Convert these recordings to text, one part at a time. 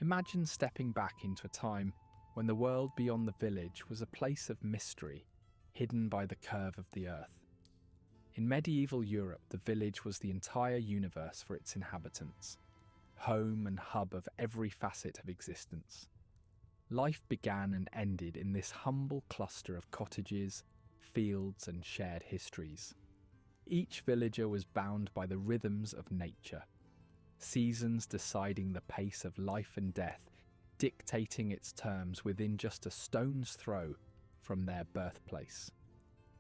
Imagine stepping back into a time when the world beyond the village was a place of mystery, hidden by the curve of the earth. In medieval Europe, the village was the entire universe for its inhabitants, home and hub of every facet of existence. Life began and ended in this humble cluster of cottages, fields, and shared histories. Each villager was bound by the rhythms of nature, seasons deciding the pace of life and death, dictating its terms within just a stone's throw from their birthplace.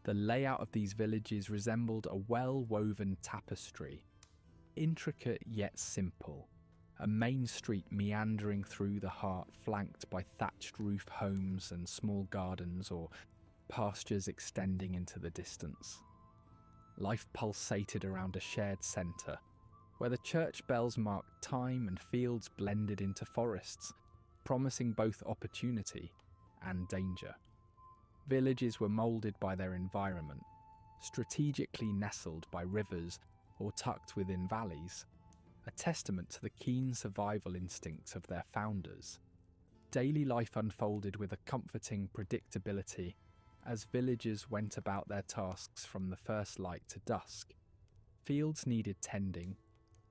The layout of these villages resembled a well-woven tapestry, intricate yet simple, a main street meandering through the heart flanked by thatched roof homes and small gardens or pastures extending into the distance. Life pulsated around a shared centre, where the church bells marked time and fields blended into forests, promising both opportunity and danger. Villages were moulded by their environment, strategically nestled by rivers or tucked within valleys, a testament to the keen survival instincts of their founders. Daily life unfolded with a comforting predictability as villagers went about their tasks from the first light to dusk. Fields needed tending,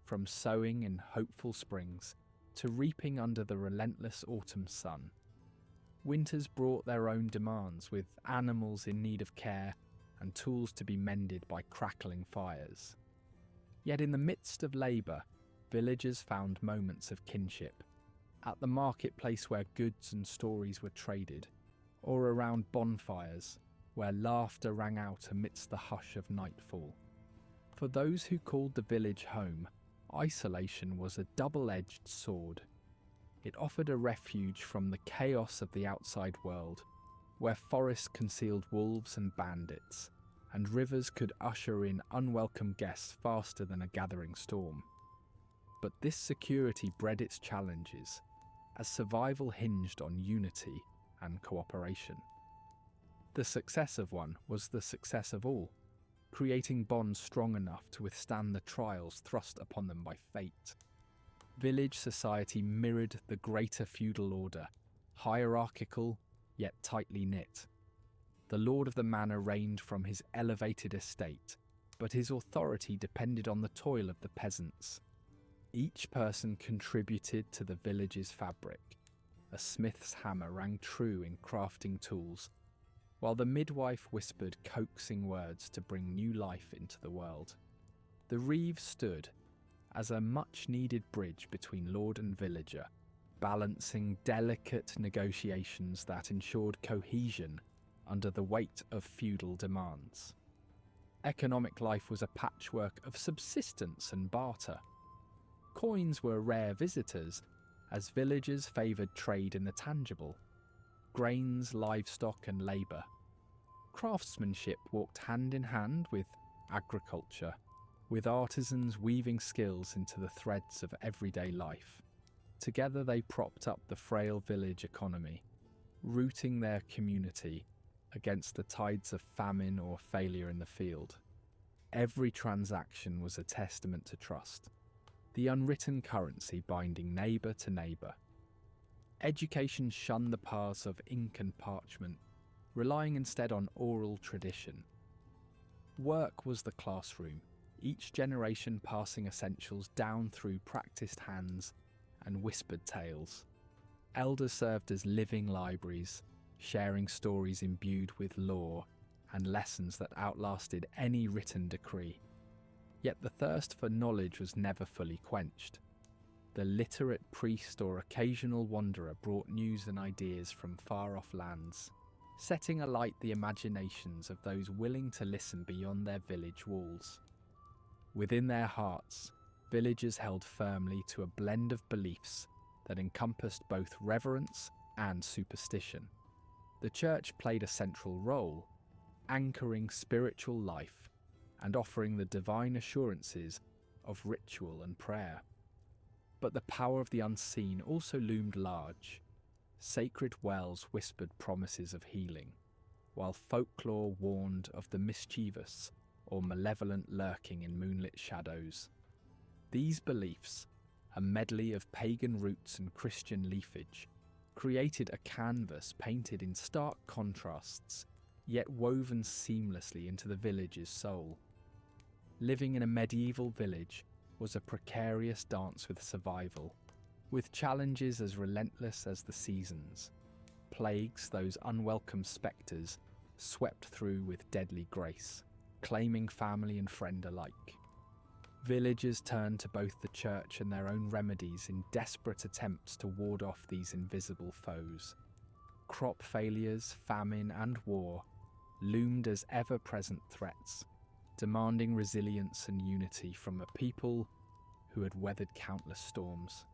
from sowing in hopeful springs to reaping under the relentless autumn sun. Winters brought their own demands, with animals in need of care and tools to be mended by crackling fires. Yet in the midst of labour, villagers found moments of kinship, at the marketplace where goods and stories were traded, or around bonfires where laughter rang out amidst the hush of nightfall. For those who called the village home, isolation was a double-edged sword. It offered a refuge from the chaos of the outside world, where forests concealed wolves and bandits, and rivers could usher in unwelcome guests faster than a gathering storm. But this security bred its challenges, as survival hinged on unity and cooperation. The success of one was the success of all, creating bonds strong enough to withstand the trials thrust upon them by fate. Village society mirrored the greater feudal order, hierarchical yet tightly knit. The lord of the manor reigned from his elevated estate, but his authority depended on the toil of the peasants. Each person contributed to the village's fabric. A smith's hammer rang true in crafting tools, while the midwife whispered coaxing words to bring new life into the world. The reeve stood as a much-needed bridge between lord and villager, balancing delicate negotiations that ensured cohesion under the weight of feudal demands. Economic life was a patchwork of subsistence and barter. Coins were rare visitors, as villagers favoured trade in the tangible: grains, livestock and labour. Craftsmanship walked hand in hand with agriculture, with artisans weaving skills into the threads of everyday life. Together they propped up the frail village economy, rooting their community against the tides of famine or failure in the field. Every transaction was a testament to trust, the unwritten currency binding neighbour to neighbour. Education shunned the paths of ink and parchment, relying instead on oral tradition. Work was the classroom, each generation passing essentials down through practiced hands and whispered tales. Elders served as living libraries, sharing stories imbued with lore and lessons that outlasted any written decree. Yet the thirst for knowledge was never fully quenched. The literate priest or occasional wanderer brought news and ideas from far-off lands, setting alight the imaginations of those willing to listen beyond their village walls. Within their hearts, villagers held firmly to a blend of beliefs that encompassed both reverence and superstition. The church played a central role, anchoring spiritual life and offering the divine assurances of ritual and prayer. But the power of the unseen also loomed large. Sacred wells whispered promises of healing, while folklore warned of the mischievous or malevolent lurking in moonlit shadows. These beliefs, a medley of pagan roots and Christian leafage, created a canvas painted in stark contrasts, yet woven seamlessly into the village's soul. Living in a medieval village was a precarious dance with survival, with challenges as relentless as the seasons. Plagues, those unwelcome spectres, swept through with deadly grace, claiming family and friend alike. Villagers turned to both the church and their own remedies in desperate attempts to ward off these invisible foes. Crop failures, famine, and war loomed as ever-present threats, demanding resilience and unity from a people who had weathered countless storms.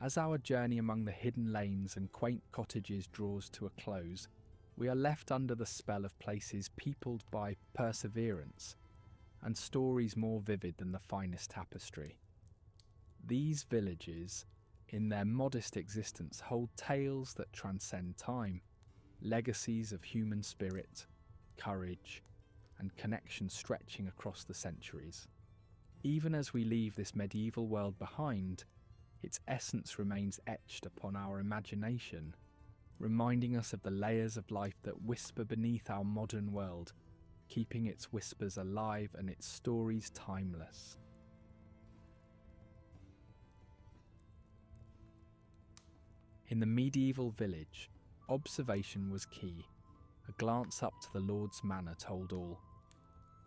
As our journey among the hidden lanes and quaint cottages draws to a close, we are left under the spell of places peopled by perseverance and stories more vivid than the finest tapestry. These villages, in their modest existence, hold tales that transcend time, legacies of human spirit, courage, and connection stretching across the centuries. Even as we leave this medieval world behind, its essence remains etched upon our imagination, reminding us of the layers of life that whisper beneath our modern world, keeping its whispers alive and its stories timeless. In the medieval village, observation was key. A glance up to the Lord's Manor told all.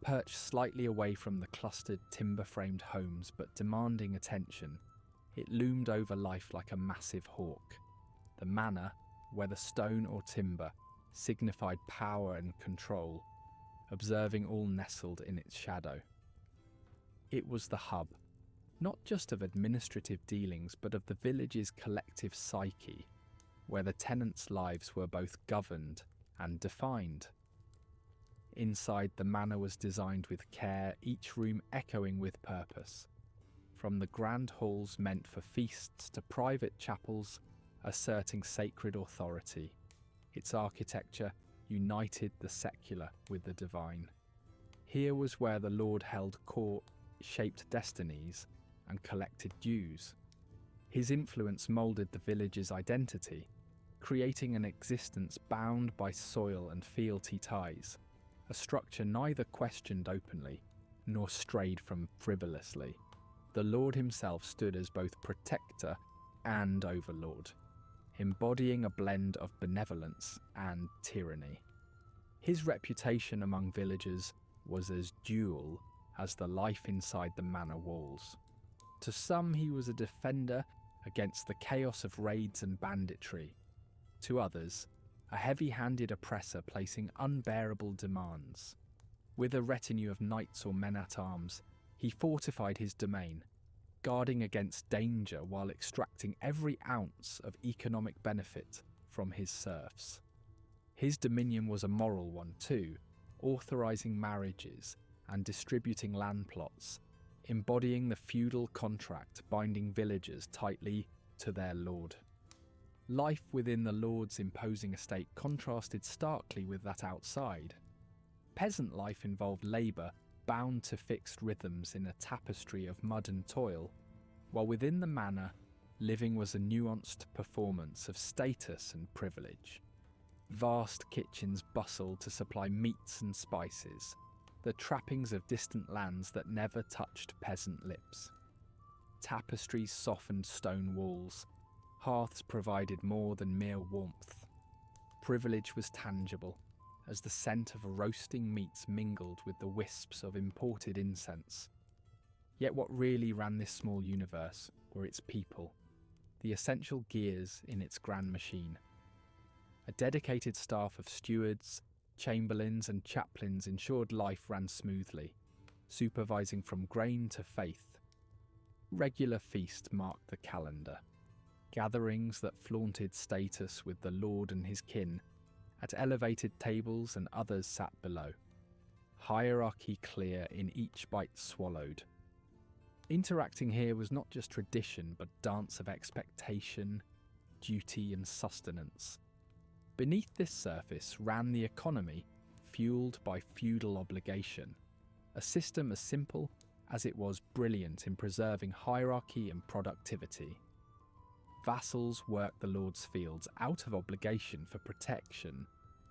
Perched slightly away from the clustered timber-framed homes but demanding attention, it loomed over life like a massive hawk. The manor, whether stone or timber, signified power and control, observing all nestled in its shadow. It was the hub, not just of administrative dealings but of the village's collective psyche, where the tenants' lives were both governed and defined. Inside, the manor was designed with care, each room echoing with purpose. From the grand halls meant for feasts to private chapels asserting sacred authority, its architecture united the secular with the divine. Here was where the Lord held court, shaped destinies, and collected dues. His influence moulded the village's identity, creating an existence bound by soil and fealty ties, a structure neither questioned openly nor strayed from frivolously. The Lord himself stood as both protector and overlord, embodying a blend of benevolence and tyranny. His reputation among villagers was as dual as the life inside the manor walls. To some, he was a defender against the chaos of raids and banditry. To others, a heavy-handed oppressor placing unbearable demands. With a retinue of knights or men-at-arms, he fortified his domain, guarding against danger while extracting every ounce of economic benefit from his serfs. His dominion was a moral one too, authorizing marriages and distributing land plots, embodying the feudal contract binding villagers tightly to their lord. Life within the lord's imposing estate contrasted starkly with that outside. Peasant life involved labour bound to fixed rhythms in a tapestry of mud and toil, while within the manor, living was a nuanced performance of status and privilege. Vast kitchens bustled to supply meats and spices, the trappings of distant lands that never touched peasant lips. Tapestries softened stone walls, hearths provided more than mere warmth. Privilege was tangible, as the scent of roasting meats mingled with the wisps of imported incense. Yet what really ran this small universe were its people, the essential gears in its grand machine. A dedicated staff of stewards, chamberlains and chaplains ensured life ran smoothly, supervising from grain to faith. Regular feast marked the calendar, gatherings that flaunted status with the lord and his kin, at elevated tables and others sat below, hierarchy clear in each bite swallowed. Interacting here was not just tradition but dance of expectation, duty and sustenance. Beneath this surface ran the economy, fueled by feudal obligation, a system as simple as it was brilliant in preserving hierarchy and productivity. Vassals worked the lord's fields out of obligation for protection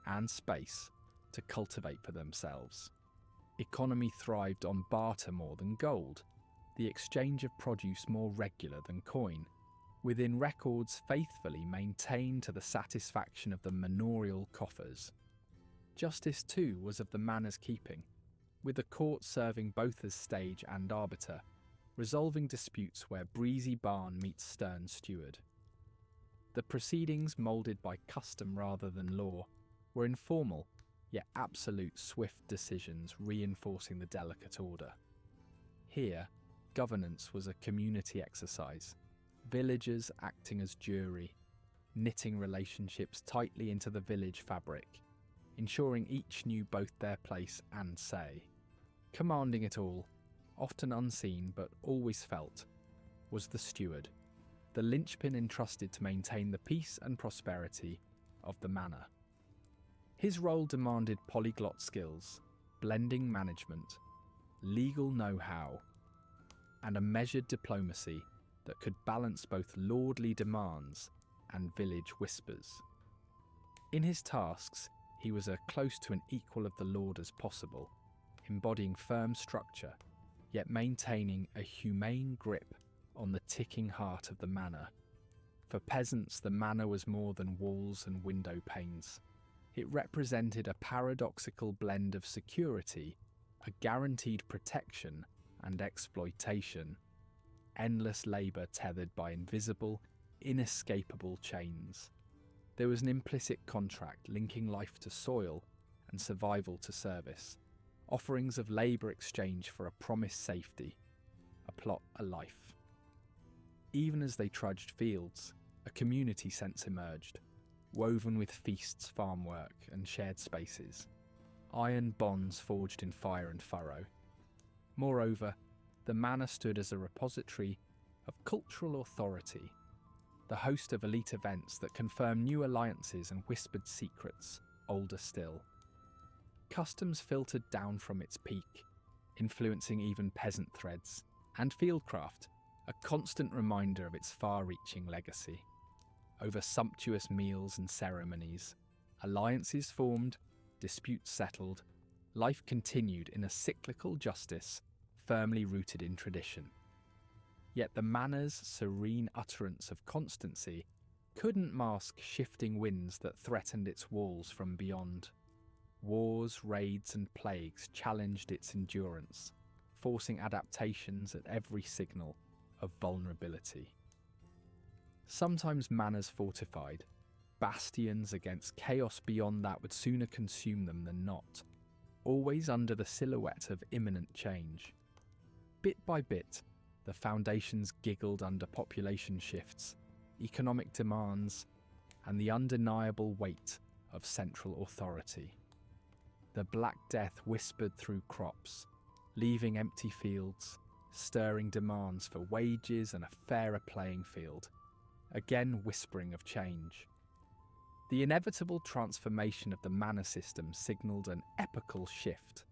and space to cultivate for themselves. Economy thrived on barter more than gold, the exchange of produce more regular than coin, within records faithfully maintained to the satisfaction of the manorial coffers. Justice, too, was of the manor's keeping, with the court serving both as stage and arbiter, resolving disputes where breezy barn meets stern steward. The proceedings, moulded by custom rather than law, were informal, yet absolute swift decisions reinforcing the delicate order. Here, governance was a community exercise, villagers acting as jury, knitting relationships tightly into the village fabric, ensuring each knew both their place and say. Commanding it all, often unseen but always felt, was the steward, the linchpin entrusted to maintain the peace and prosperity of the manor. His role demanded polyglot skills, blending management, legal know-how, and a measured diplomacy that could balance both lordly demands and village whispers. In his tasks, he was as close to an equal of the lord as possible, embodying firm structure, yet maintaining a humane grip on the ticking heart of the manor. For peasants, the manor was more than walls and window panes. It represented a paradoxical blend of security, a guaranteed protection, and exploitation, endless labour tethered by invisible, inescapable chains. There was an implicit contract linking life to soil and survival to service, offerings of labour exchange for a promised safety, a plot, a life. Even as they trudged fields, a community sense emerged, woven with feasts, farm work, and shared spaces, iron bonds forged in fire and furrow. Moreover, the manor stood as a repository of cultural authority, the host of elite events that confirmed new alliances and whispered secrets, older still. Customs filtered down from its peak, influencing even peasant threads, and fieldcraft, a constant reminder of its far-reaching legacy. Over sumptuous meals and ceremonies, alliances formed, disputes settled, life continued in a cyclical justice firmly rooted in tradition. Yet the manor's serene utterance of constancy couldn't mask shifting winds that threatened its walls from beyond. Wars, raids, and plagues challenged its endurance, forcing adaptations at every signal of vulnerability. Sometimes manors fortified, bastions against chaos beyond that would sooner consume them than not, always under the silhouette of imminent change. Bit by bit, the foundations giggled under population shifts, economic demands, and the undeniable weight of central authority. The Black Death whispered through crops, leaving empty fields, stirring demands for wages and a fairer playing field, again whispering of change. The inevitable transformation of the manor system signalled an epochal shift,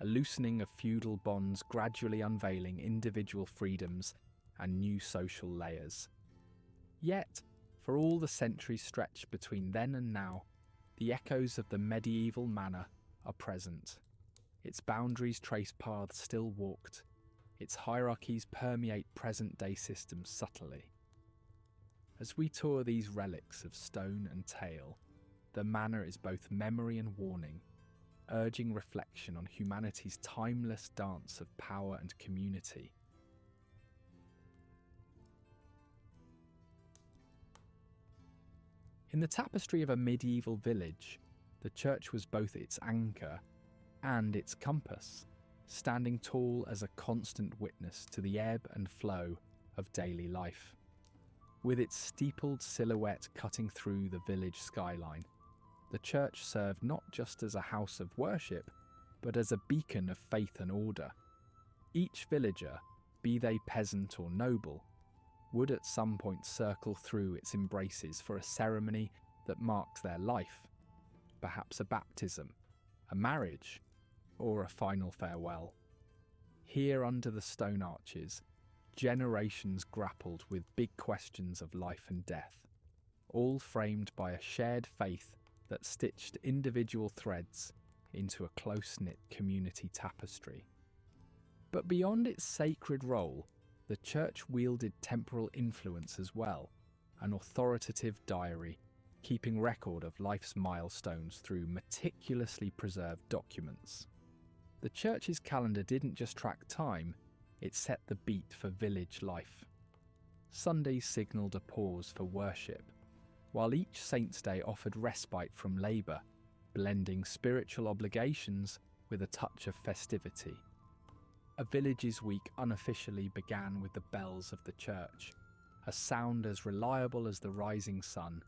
a loosening of feudal bonds gradually unveiling individual freedoms and new social layers. Yet, for all the centuries stretched between then and now, the echoes of the medieval manor are present. Its boundaries trace paths still walked, its hierarchies permeate present-day systems subtly. As we tour these relics of stone and tale, the manor is both memory and warning, urging reflection on humanity's timeless dance of power and community. In the tapestry of a medieval village, the church was both its anchor and its compass, standing tall as a constant witness to the ebb and flow of daily life. With its steepled silhouette cutting through the village skyline, the church served not just as a house of worship, but as a beacon of faith and order. Each villager, be they peasant or noble, would at some point circle through its embraces for a ceremony that marked their life, perhaps a baptism, a marriage, or a final farewell. Here under the stone arches, generations grappled with big questions of life and death, all framed by a shared faith that stitched individual threads into a close-knit community tapestry. But beyond its sacred role, the church wielded temporal influence as well, an authoritative diary, keeping record of life's milestones through meticulously preserved documents. The church's calendar didn't just track time, it set the beat for village life. Sundays signalled a pause for worship, while each Saint's Day offered respite from labour, blending spiritual obligations with a touch of festivity. A village's week unofficially began with the bells of the church, a sound as reliable as the rising sun,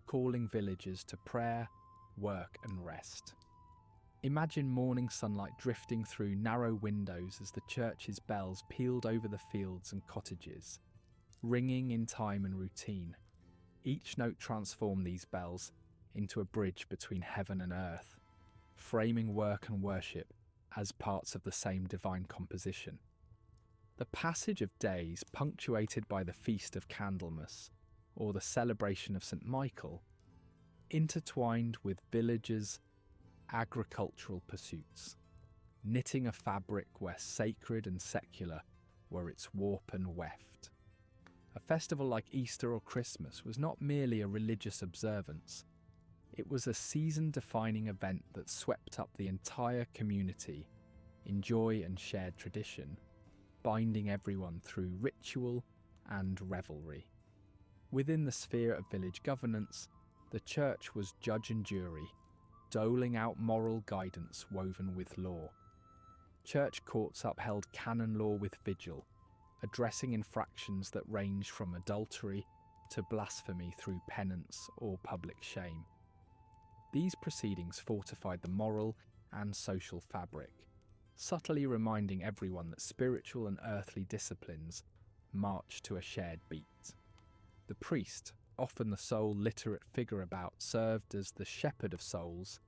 calling villagers to prayer, work and rest. Imagine morning sunlight drifting through narrow windows as the church's bells pealed over the fields and cottages, ringing in time and routine. Each note transformed these bells into a bridge between heaven and earth, framing work and worship as parts of the same divine composition. The passage of days, punctuated by the Feast of Candlemas or the celebration of St. Michael, intertwined with villagers' agricultural pursuits, knitting a fabric where sacred and secular were its warp and weft. A festival like Easter or Christmas was not merely a religious observance, it was a season-defining event that swept up the entire community in joy and shared tradition, binding everyone through ritual and revelry. Within the sphere of village governance, the church was judge and jury, doling out moral guidance woven with law. Church courts upheld canon law with vigil, addressing infractions that ranged from adultery to blasphemy through penance or public shame. These proceedings fortified the moral and social fabric, subtly reminding everyone that spiritual and earthly disciplines march to a shared beat. The priest, often the sole literate figure about, served as the shepherd of souls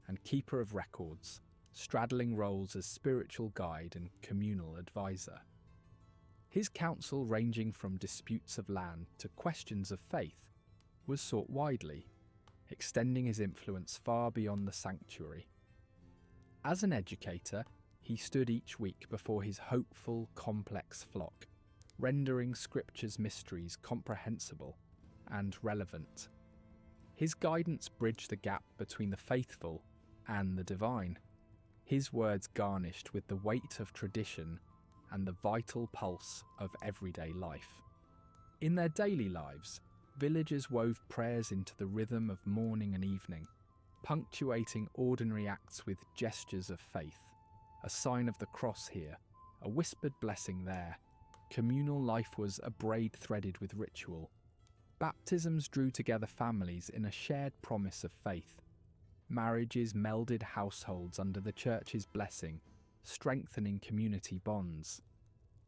and keeper of records, straddling roles as spiritual guide and communal advisor. His counsel, ranging from disputes of land to questions of faith, was sought widely, extending his influence far beyond the sanctuary. As an educator, he stood each week before his hopeful, complex flock, rendering Scripture's mysteries comprehensible and relevant. His guidance bridged the gap between the faithful and the divine, his words garnished with the weight of tradition and the vital pulse of everyday life. In their daily lives, villagers wove prayers into the rhythm of morning and evening, punctuating ordinary acts with gestures of faith, a sign of the cross here, a whispered blessing there. Communal life was a braid threaded with ritual. Baptisms drew together families in a shared promise of faith. Marriages melded households under the church's blessing, strengthening community bonds.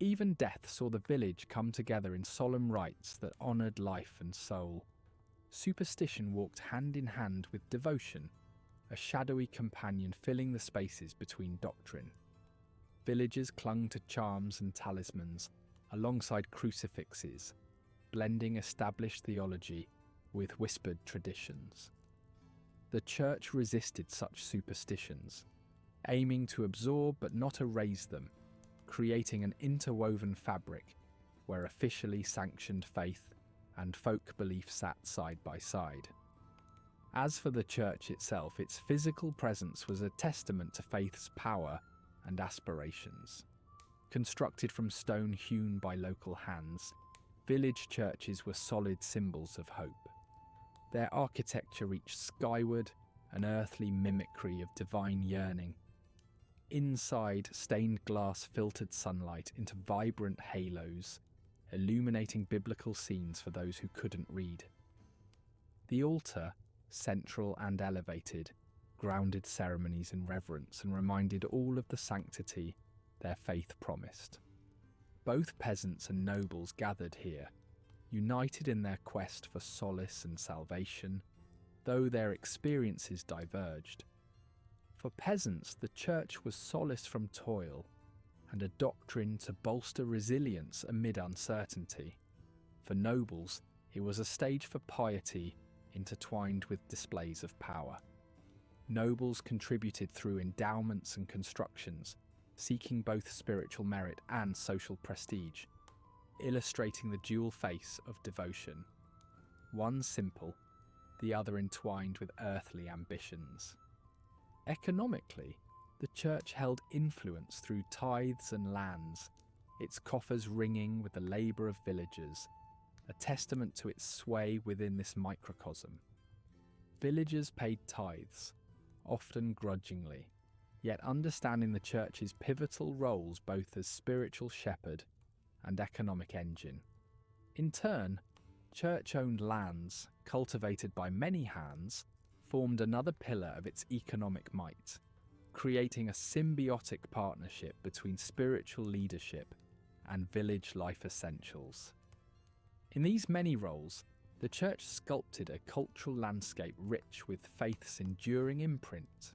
Even death saw the village come together in solemn rites that honoured life and soul. Superstition walked hand in hand with devotion, a shadowy companion filling the spaces between doctrine. Villagers clung to charms and talismans alongside crucifixes, blending established theology with whispered traditions. The church resisted such superstitions, aiming to absorb but not erase them, creating an interwoven fabric where officially sanctioned faith and folk belief sat side by side. As for the church itself, its physical presence was a testament to faith's power and aspirations. Constructed from stone hewn by local hands, village churches were solid symbols of hope. Their architecture reached skyward, an earthly mimicry of divine yearning. Inside, stained glass filtered sunlight into vibrant halos, illuminating biblical scenes for those who couldn't read. The altar, central and elevated, grounded ceremonies in reverence and reminded all of the sanctity their faith promised. Both peasants and nobles gathered here, united in their quest for solace and salvation, though their experiences diverged. For peasants, the church was solace from toil, and a doctrine to bolster resilience amid uncertainty. For nobles, it was a stage for piety intertwined with displays of power. Nobles contributed through endowments and constructions, seeking both spiritual merit and social prestige, illustrating the dual face of devotion, one simple, the other entwined with earthly ambitions. Economically, the church held influence through tithes and lands, its coffers ringing with the labour of villagers, a testament to its sway within this microcosm. Villagers paid tithes, often grudgingly, yet understanding the church's pivotal roles both as spiritual shepherd and economic engine. In turn, church-owned lands, cultivated by many hands, formed another pillar of its economic might, creating a symbiotic partnership between spiritual leadership and village life essentials. In these many roles, the church sculpted a cultural landscape rich with faith's enduring imprint.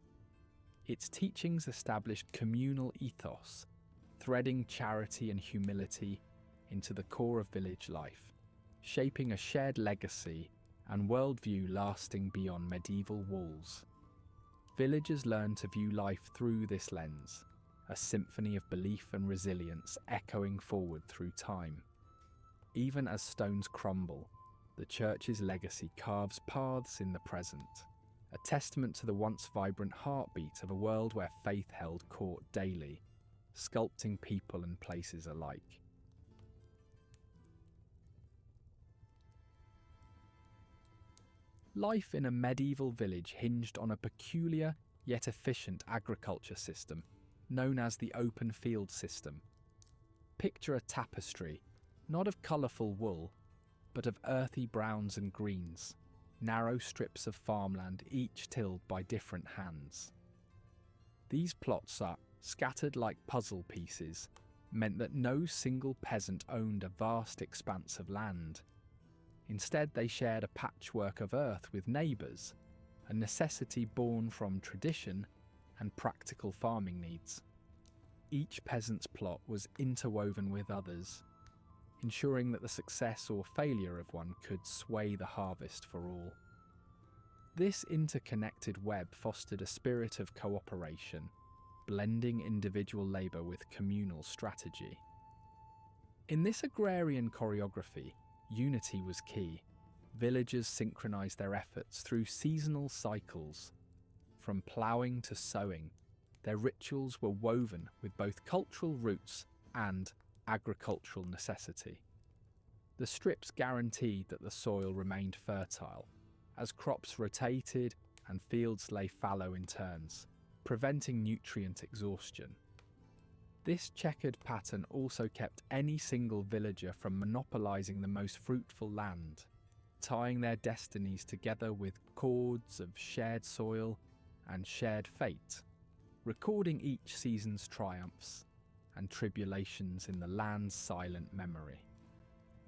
Its teachings established communal ethos, threading charity and humility into the core of village life, shaping a shared legacy and worldview lasting beyond medieval walls. Villagers learned to view life through this lens, a symphony of belief and resilience echoing forward through time. Even as stones crumble, the church's legacy carves paths in the present, a testament to the once vibrant heartbeat of a world where faith held court daily, sculpting people and places alike. Life in a medieval village hinged on a peculiar yet efficient agriculture system known as the open field system. Picture a tapestry, not of colourful wool, but of earthy browns and greens, narrow strips of farmland each tilled by different hands. These plots are scattered like puzzle pieces, meant that no single peasant owned a vast expanse of land. Instead, they shared a patchwork of earth with neighbours, a necessity born from tradition and practical farming needs. Each peasant's plot was interwoven with others, ensuring that the success or failure of one could sway the harvest for all. This interconnected web fostered a spirit of cooperation, blending individual labour with communal strategy. In this agrarian choreography, unity was key. Villagers synchronized their efforts through seasonal cycles. From ploughing to sowing, their rituals were woven with both cultural roots and agricultural necessity. The strips guaranteed that the soil remained fertile, as crops rotated and fields lay fallow in turns, preventing nutrient exhaustion. This checkered pattern also kept any single villager from monopolizing the most fruitful land, tying their destinies together with cords of shared soil and shared fate, recording each season's triumphs and tribulations in the land's silent memory.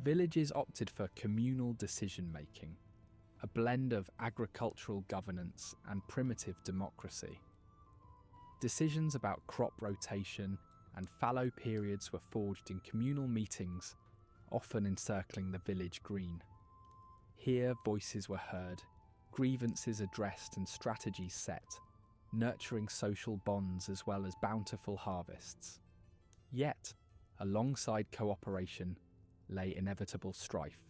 Villages opted for communal decision-making, a blend of agricultural governance and primitive democracy. Decisions about crop rotation and fallow periods were forged in communal meetings, often encircling the village green. Here voices were heard, grievances addressed and strategies set, nurturing social bonds as well as bountiful harvests. Yet, alongside cooperation, lay inevitable strife.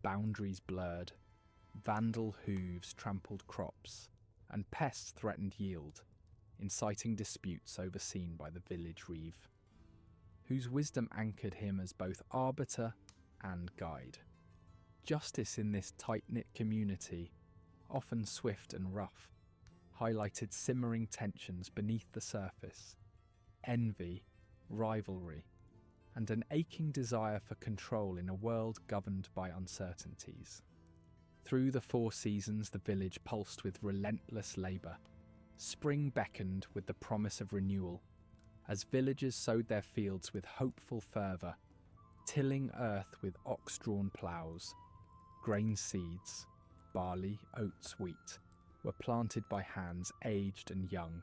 Boundaries blurred, vandal hooves trampled crops, and pests threatened yield, inciting disputes overseen by the village reeve, whose wisdom anchored him as both arbiter and guide. Justice in this tight-knit community, often swift and rough, highlighted simmering tensions beneath the surface, envy, rivalry, and an aching desire for control in a world governed by uncertainties. Through the 4 seasons, the village pulsed with relentless labour. Spring beckoned with the promise of renewal, as villagers sowed their fields with hopeful fervour, tilling earth with ox-drawn ploughs. Grain seeds, barley, oats, wheat, were planted by hands aged and young,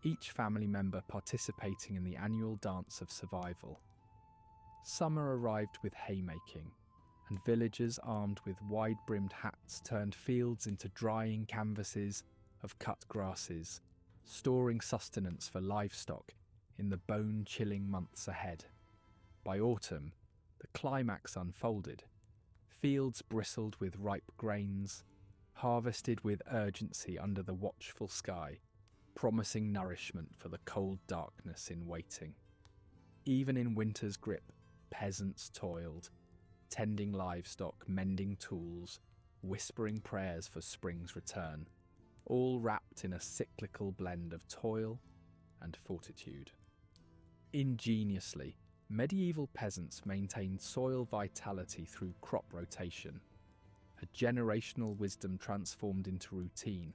each family member participating in the annual dance of survival. Summer arrived with haymaking, and villagers armed with wide-brimmed hats turned fields into drying canvases of cut grasses, storing sustenance for livestock in the bone-chilling months ahead. By autumn, the climax unfolded. Fields bristled with ripe grains, harvested with urgency under the watchful sky, promising nourishment for the cold darkness in waiting. Even in winter's grip, peasants toiled, tending livestock, mending tools, whispering prayers for spring's return, all wrapped in a cyclical blend of toil and fortitude. Ingeniously, medieval peasants maintained soil vitality through crop rotation, a generational wisdom transformed into routine.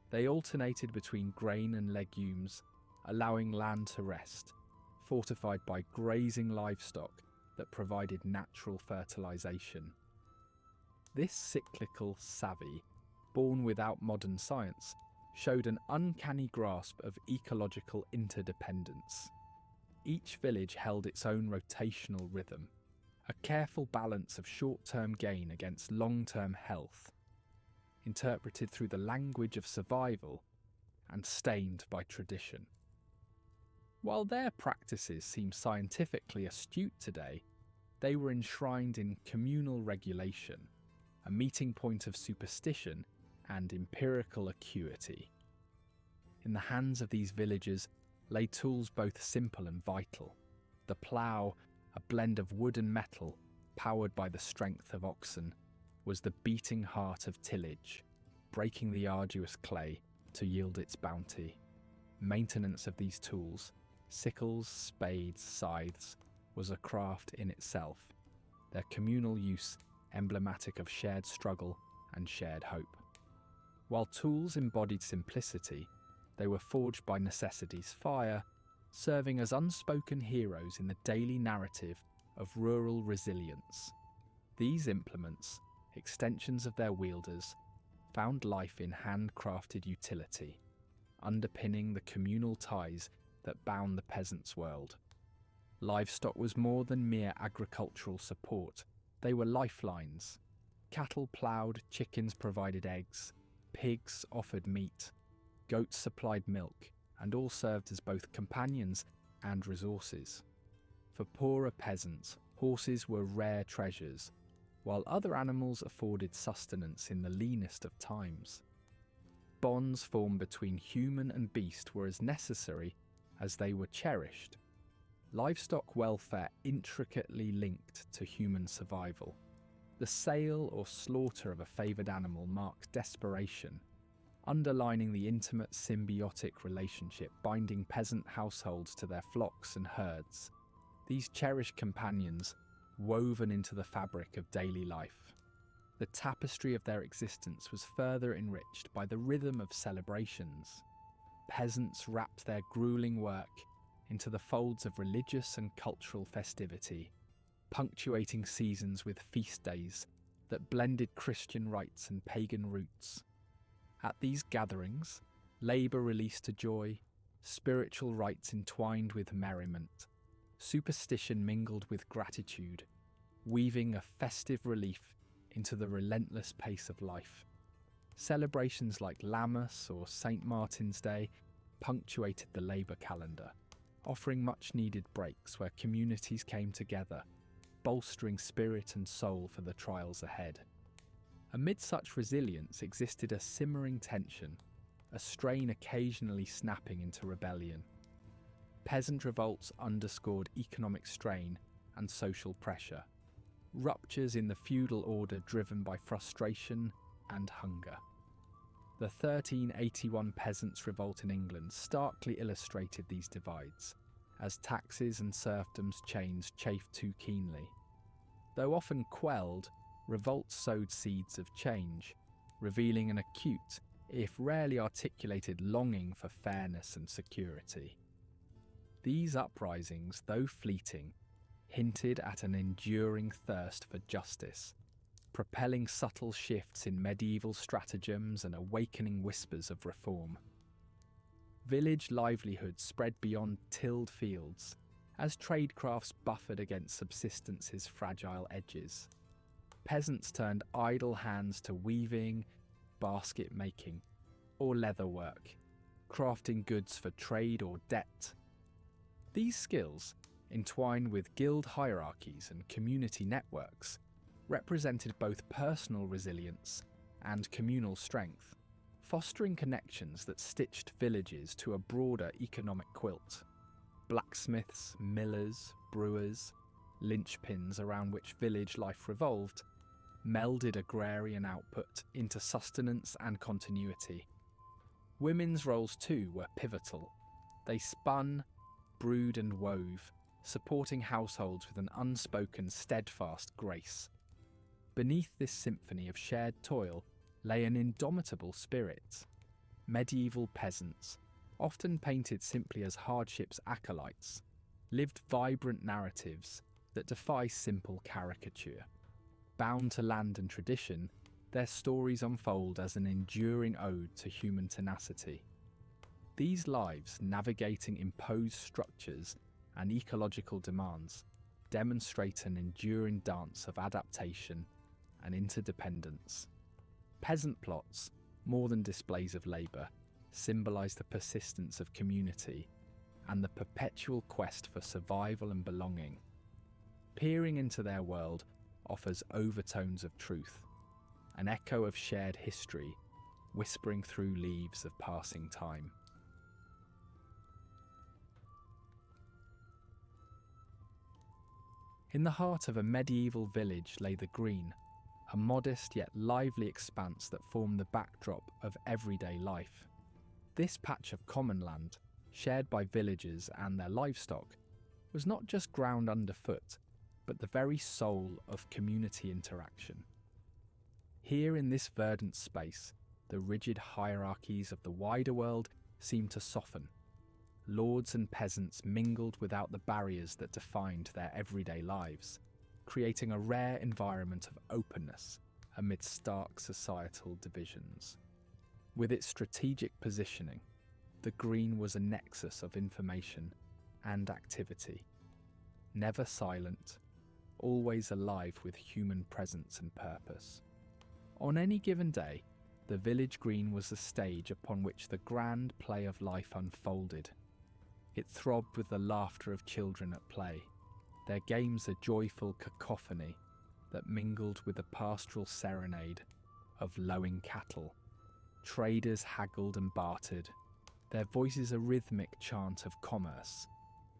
They alternated between grain and legumes, allowing land to rest, fortified by grazing livestock that provided natural fertilization. This cyclical savvy, born without modern science, showed an uncanny grasp of ecological interdependence. Each village held its own rotational rhythm, a careful balance of short-term gain against long-term health, interpreted through the language of survival and stained by tradition. While their practices seem scientifically astute today, they were enshrined in communal regulation, a meeting point of superstition and empirical acuity. In the hands of these villagers lay tools both simple and vital. The plough, a blend of wood and metal, powered by the strength of oxen, was the beating heart of tillage, breaking the arduous clay to yield its bounty. Maintenance of these tools, sickles, spades, scythes, was a craft in itself, their communal use emblematic of shared struggle and shared hope. While tools embodied simplicity, they were forged by necessity's fire, serving as unspoken heroes in the daily narrative of rural resilience. These implements, extensions of their wielders, found life in handcrafted utility, underpinning the communal ties that bound the peasant's world. Livestock was more than mere agricultural support. They were lifelines. Cattle ploughed, chickens provided eggs, pigs offered meat, goats supplied milk, and all served as both companions and resources. For poorer peasants, horses were rare treasures, while other animals afforded sustenance in the leanest of times. Bonds formed between human and beast were as necessary as they were cherished. Livestock welfare intricately linked to human survival. The sale or slaughter of a favoured animal marked desperation, underlining the intimate symbiotic relationship binding peasant households to their flocks and herds. These cherished companions, woven into the fabric of daily life. The tapestry of their existence was further enriched by the rhythm of celebrations. Peasants wrapped their grueling work into the folds of religious and cultural festivity, punctuating seasons with feast days that blended Christian rites and pagan roots. At these gatherings, labour released to joy, spiritual rites entwined with merriment, superstition mingled with gratitude, weaving a festive relief into the relentless pace of life. Celebrations like Lammas or St. Martin's Day punctuated the labour calendar, offering much-needed breaks where communities came together, bolstering spirit and soul for the trials ahead. Amid such resilience existed a simmering tension, a strain occasionally snapping into rebellion. Peasant revolts underscored economic strain and social pressure, ruptures in the feudal order driven by frustration and hunger. The 1381 Peasants' Revolt in England starkly illustrated these divides, as taxes and serfdom's chains chafed too keenly. Though often quelled, revolts sowed seeds of change, revealing an acute, if rarely articulated, longing for fairness and security. These uprisings, though fleeting, hinted at an enduring thirst for justice, propelling subtle shifts in medieval stratagems and awakening whispers of reform. Village livelihoods spread beyond tilled fields, as tradecrafts buffered against subsistence's fragile edges. Peasants turned idle hands to weaving, basket making, or leather work, crafting goods for trade or debt. These skills, entwined with guild hierarchies and community networks, represented both personal resilience and communal strength, fostering connections that stitched villages to a broader economic quilt. Blacksmiths, millers, brewers, linchpins around which village life revolved, melded agrarian output into sustenance and continuity. Women's roles too were pivotal. They spun, brewed and wove, supporting households with an unspoken, steadfast grace. Beneath this symphony of shared toil lay an indomitable spirit. Medieval peasants, often painted simply as hardship's acolytes, lived vibrant narratives that defy simple caricature. Bound to land and tradition, their stories unfold as an enduring ode to human tenacity. These lives, navigating imposed structures and ecological demands, demonstrate an enduring dance of adaptation and interdependence. Peasant plots, more than displays of labour, symbolise the persistence of community and the perpetual quest for survival and belonging. Peering into their world offers overtones of truth, an echo of shared history, whispering through leaves of passing time. In the heart of a medieval village lay the Green, a modest yet lively expanse that formed the backdrop of everyday life. This patch of common land, shared by villagers and their livestock, was not just ground underfoot, but the very soul of community interaction. Here in this verdant space, the rigid hierarchies of the wider world seemed to soften. Lords and peasants mingled without the barriers that defined their everyday lives, creating a rare environment of openness amid stark societal divisions. With its strategic positioning, the Green was a nexus of information and activity, never silent, always alive with human presence and purpose. On any given day, the village green was the stage upon which the grand play of life unfolded. It throbbed with the laughter of children at play, their games a joyful cacophony that mingled with the pastoral serenade of lowing cattle. Traders haggled and bartered, their voices a rhythmic chant of commerce,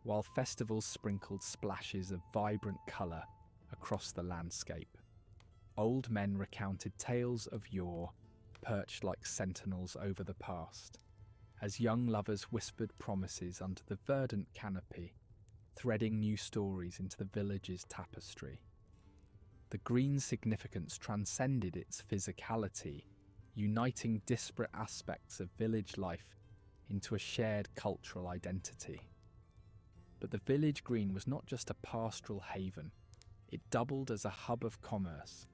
while festivals sprinkled splashes of vibrant colour across the landscape. Old men recounted tales of yore, perched like sentinels over the past, as young lovers whispered promises under the verdant canopy, threading new stories into the village's tapestry. The Green's significance transcended its physicality, uniting disparate aspects of village life into a shared cultural identity. But the village green was not just a pastoral haven, it doubled as a hub of commerce.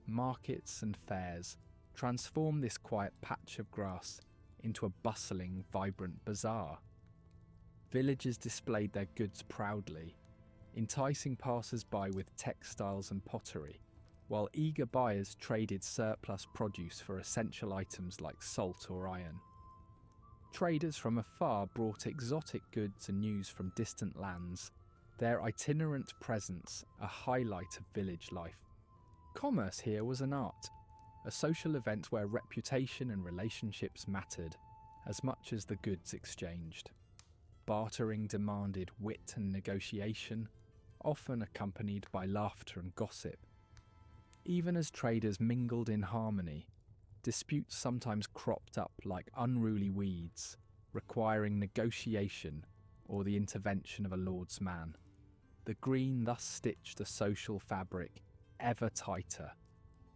Markets and fairs transformed this quiet patch of grass into a bustling, vibrant bazaar. Villagers displayed their goods proudly, enticing passers-by with textiles and pottery, while eager buyers traded surplus produce for essential items like salt or iron. Traders from afar brought exotic goods and news from distant lands, their itinerant presence a highlight of village life. Commerce here was an art, a social event where reputation and relationships mattered as much as the goods exchanged. Bartering demanded wit and negotiation, often accompanied by laughter and gossip. Even as traders mingled in harmony, disputes sometimes cropped up like unruly weeds, requiring negotiation or the intervention of a lord's man. The Green thus stitched a social fabric ever tighter,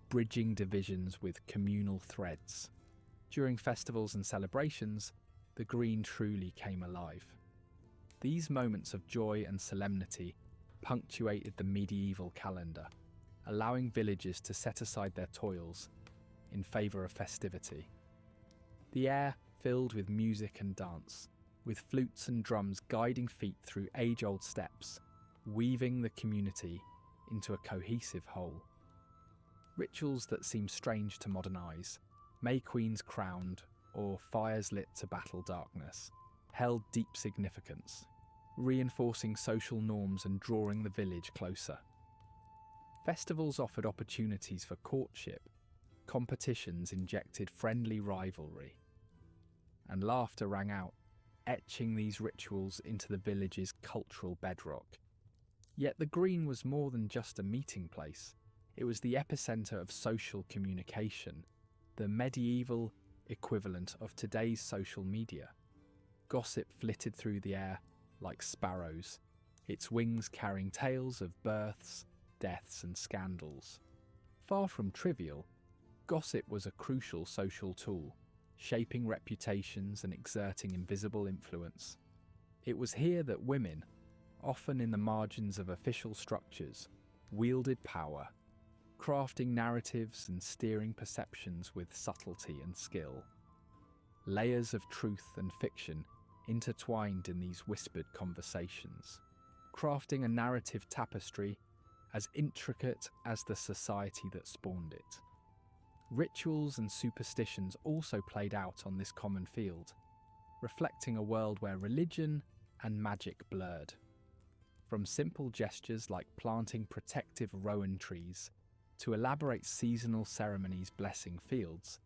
bridging divisions with communal threads. During festivals and celebrations, the Green truly came alive. These moments of joy and solemnity punctuated the medieval calendar, allowing villagers to set aside their toils in favour of festivity. The air filled with music and dance, with flutes and drums guiding feet through age-old steps, weaving the community into a cohesive whole. Rituals that seem strange to modern eyes, May Queens crowned or fires lit to battle darkness, held deep significance, reinforcing social norms and drawing the village closer. Festivals offered opportunities for courtship, competitions injected friendly rivalry, and laughter rang out, etching these rituals into the village's cultural bedrock. Yet the Green was more than just a meeting place. It was the epicenter of social communication, the medieval equivalent of today's social media. Gossip flitted through the air like sparrows, its wings carrying tales of births, deaths, and scandals. Far from trivial, gossip was a crucial social tool, shaping reputations and exerting invisible influence. It was here that women, often in the margins of official structures, wielded power, crafting narratives and steering perceptions with subtlety and skill. Layers of truth and fiction intertwined in these whispered conversations, crafting a narrative tapestry as intricate as the society that spawned it. Rituals and superstitions also played out on this common field, reflecting a world where religion and magic blurred. From simple gestures like planting protective rowan trees to elaborate seasonal ceremonies blessing fields,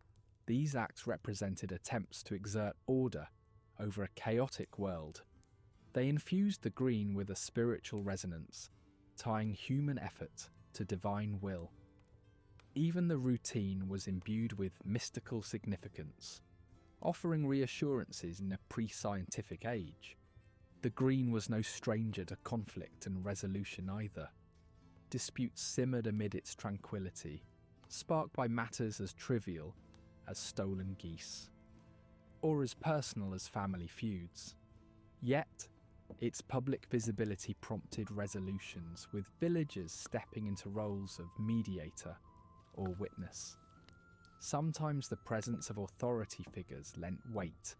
these acts represented attempts to exert order over a chaotic world. They infused the Green with a spiritual resonance, tying human effort to divine will. Even the routine was imbued with mystical significance, offering reassurances in a pre-scientific age. The Green was no stranger to conflict and resolution either. Disputes simmered amid its tranquility, sparked by matters as trivial as stolen geese, or as personal as family feuds. Yet, its public visibility prompted resolutions, with villagers stepping into roles of mediator or witness. Sometimes the presence of authority figures lent weight,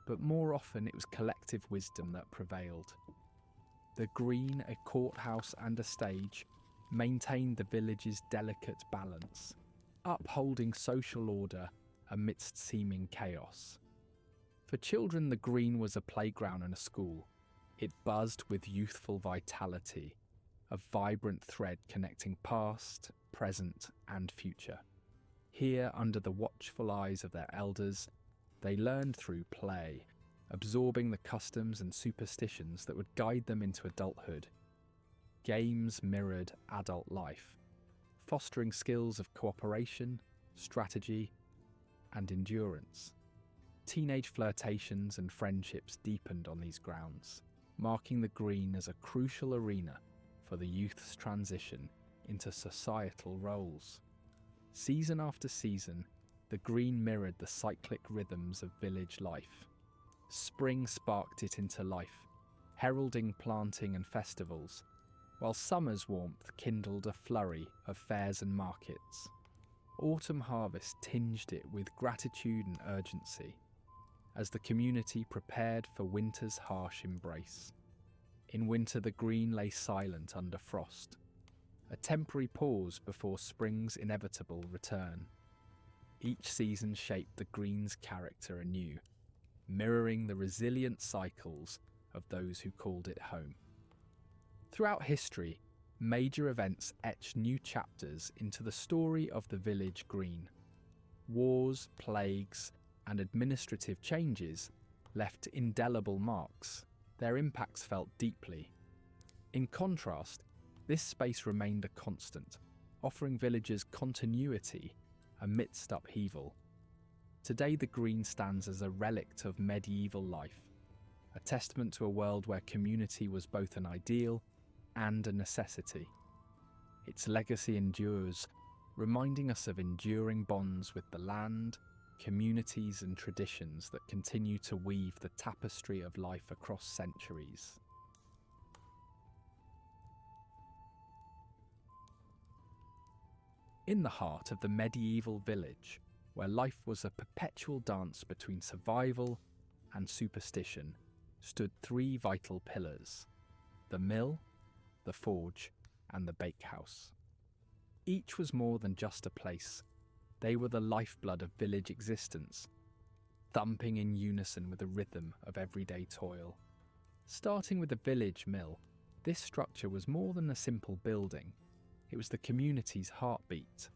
but more often it was collective wisdom that prevailed. The Green, a courthouse and a stage, maintained the village's delicate balance, upholding social order amidst seeming chaos. For children, the Green was a playground and a school. It buzzed with youthful vitality, a vibrant thread connecting past, present, and future. Here, under the watchful eyes of their elders, they learned through play, absorbing the customs and superstitions that would guide them into adulthood. Games mirrored adult life, fostering skills of cooperation, strategy, and endurance. Teenage flirtations and friendships deepened on these grounds, marking the Green as a crucial arena for the youth's transition into societal roles. Season after season, the Green mirrored the cyclic rhythms of village life. Spring sparked it into life, heralding planting and festivals, while summer's warmth kindled a flurry of fairs and markets. Autumn harvest tinged it with gratitude and urgency, as the community prepared for winter's harsh embrace. In winter, the Green lay silent under frost, a temporary pause before spring's inevitable return. Each season shaped the Green's character anew, mirroring the resilient cycles of those who called it home. Throughout history, major events etched new chapters into the story of the village Green. Wars, plagues, and administrative changes left indelible marks, their impacts felt deeply. In contrast, this space remained a constant, offering villagers continuity amidst upheaval. Today, the Green stands as a relic of medieval life, a testament to a world where community was both an ideal and a necessity. Its legacy endures, reminding us of enduring bonds with the land, communities, and traditions that continue to weave the tapestry of life across centuries. In the heart of the medieval village, where life was a perpetual dance between survival and superstition, stood three vital pillars: the mill, the forge, and the bakehouse. Each was more than just a place. They were the lifeblood of village existence, thumping in unison with the rhythm of everyday toil. Starting with the village mill, this structure was more than a simple building. It was the community's heartbeat.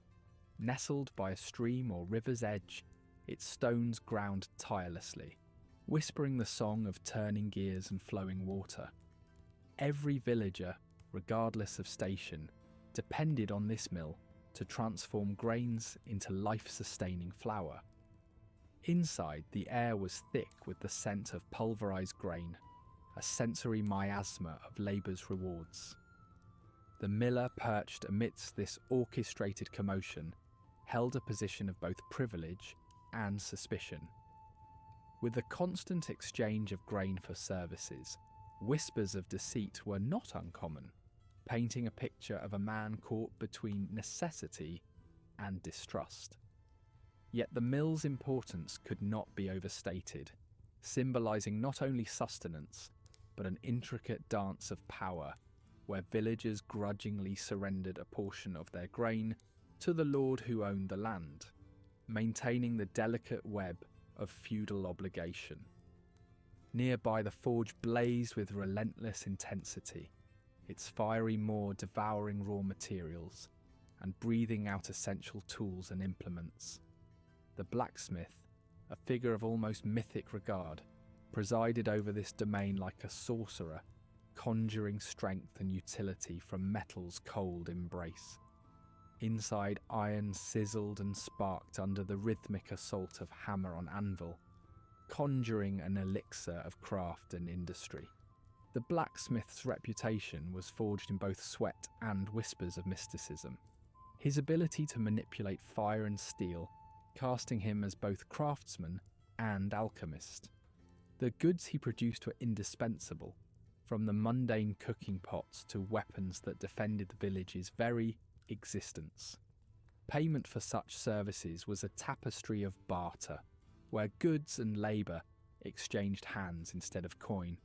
Nestled by a stream or river's edge, its stones ground tirelessly, whispering the song of turning gears and flowing water. Every villager, regardless of station, depended on this mill to transform grains into life-sustaining flour. Inside, the air was thick with the scent of pulverized grain, a sensory miasma of labour's rewards. The miller, perched amidst this orchestrated commotion, held a position of both privilege and suspicion. With the constant exchange of grain for services, whispers of deceit were not uncommon, painting a picture of a man caught between necessity and distrust. Yet the mill's importance could not be overstated, symbolising not only sustenance, but an intricate dance of power, where villagers grudgingly surrendered a portion of their grain to the lord who owned the land, maintaining the delicate web of feudal obligation. Nearby, the forge blazed with relentless intensity, its fiery maw devouring raw materials and breathing out essential tools and implements. The blacksmith, a figure of almost mythic regard, presided over this domain like a sorcerer, conjuring strength and utility from metal's cold embrace. Inside, iron sizzled and sparked under the rhythmic assault of hammer on anvil, conjuring an elixir of craft and industry. The blacksmith's reputation was forged in both sweat and whispers of mysticism. His ability to manipulate fire and steel, casting him as both craftsman and alchemist. The goods he produced were indispensable, from the mundane cooking pots to weapons that defended the village's very existence. Payment for such services was a tapestry of barter, where goods and labour exchanged hands instead of coin,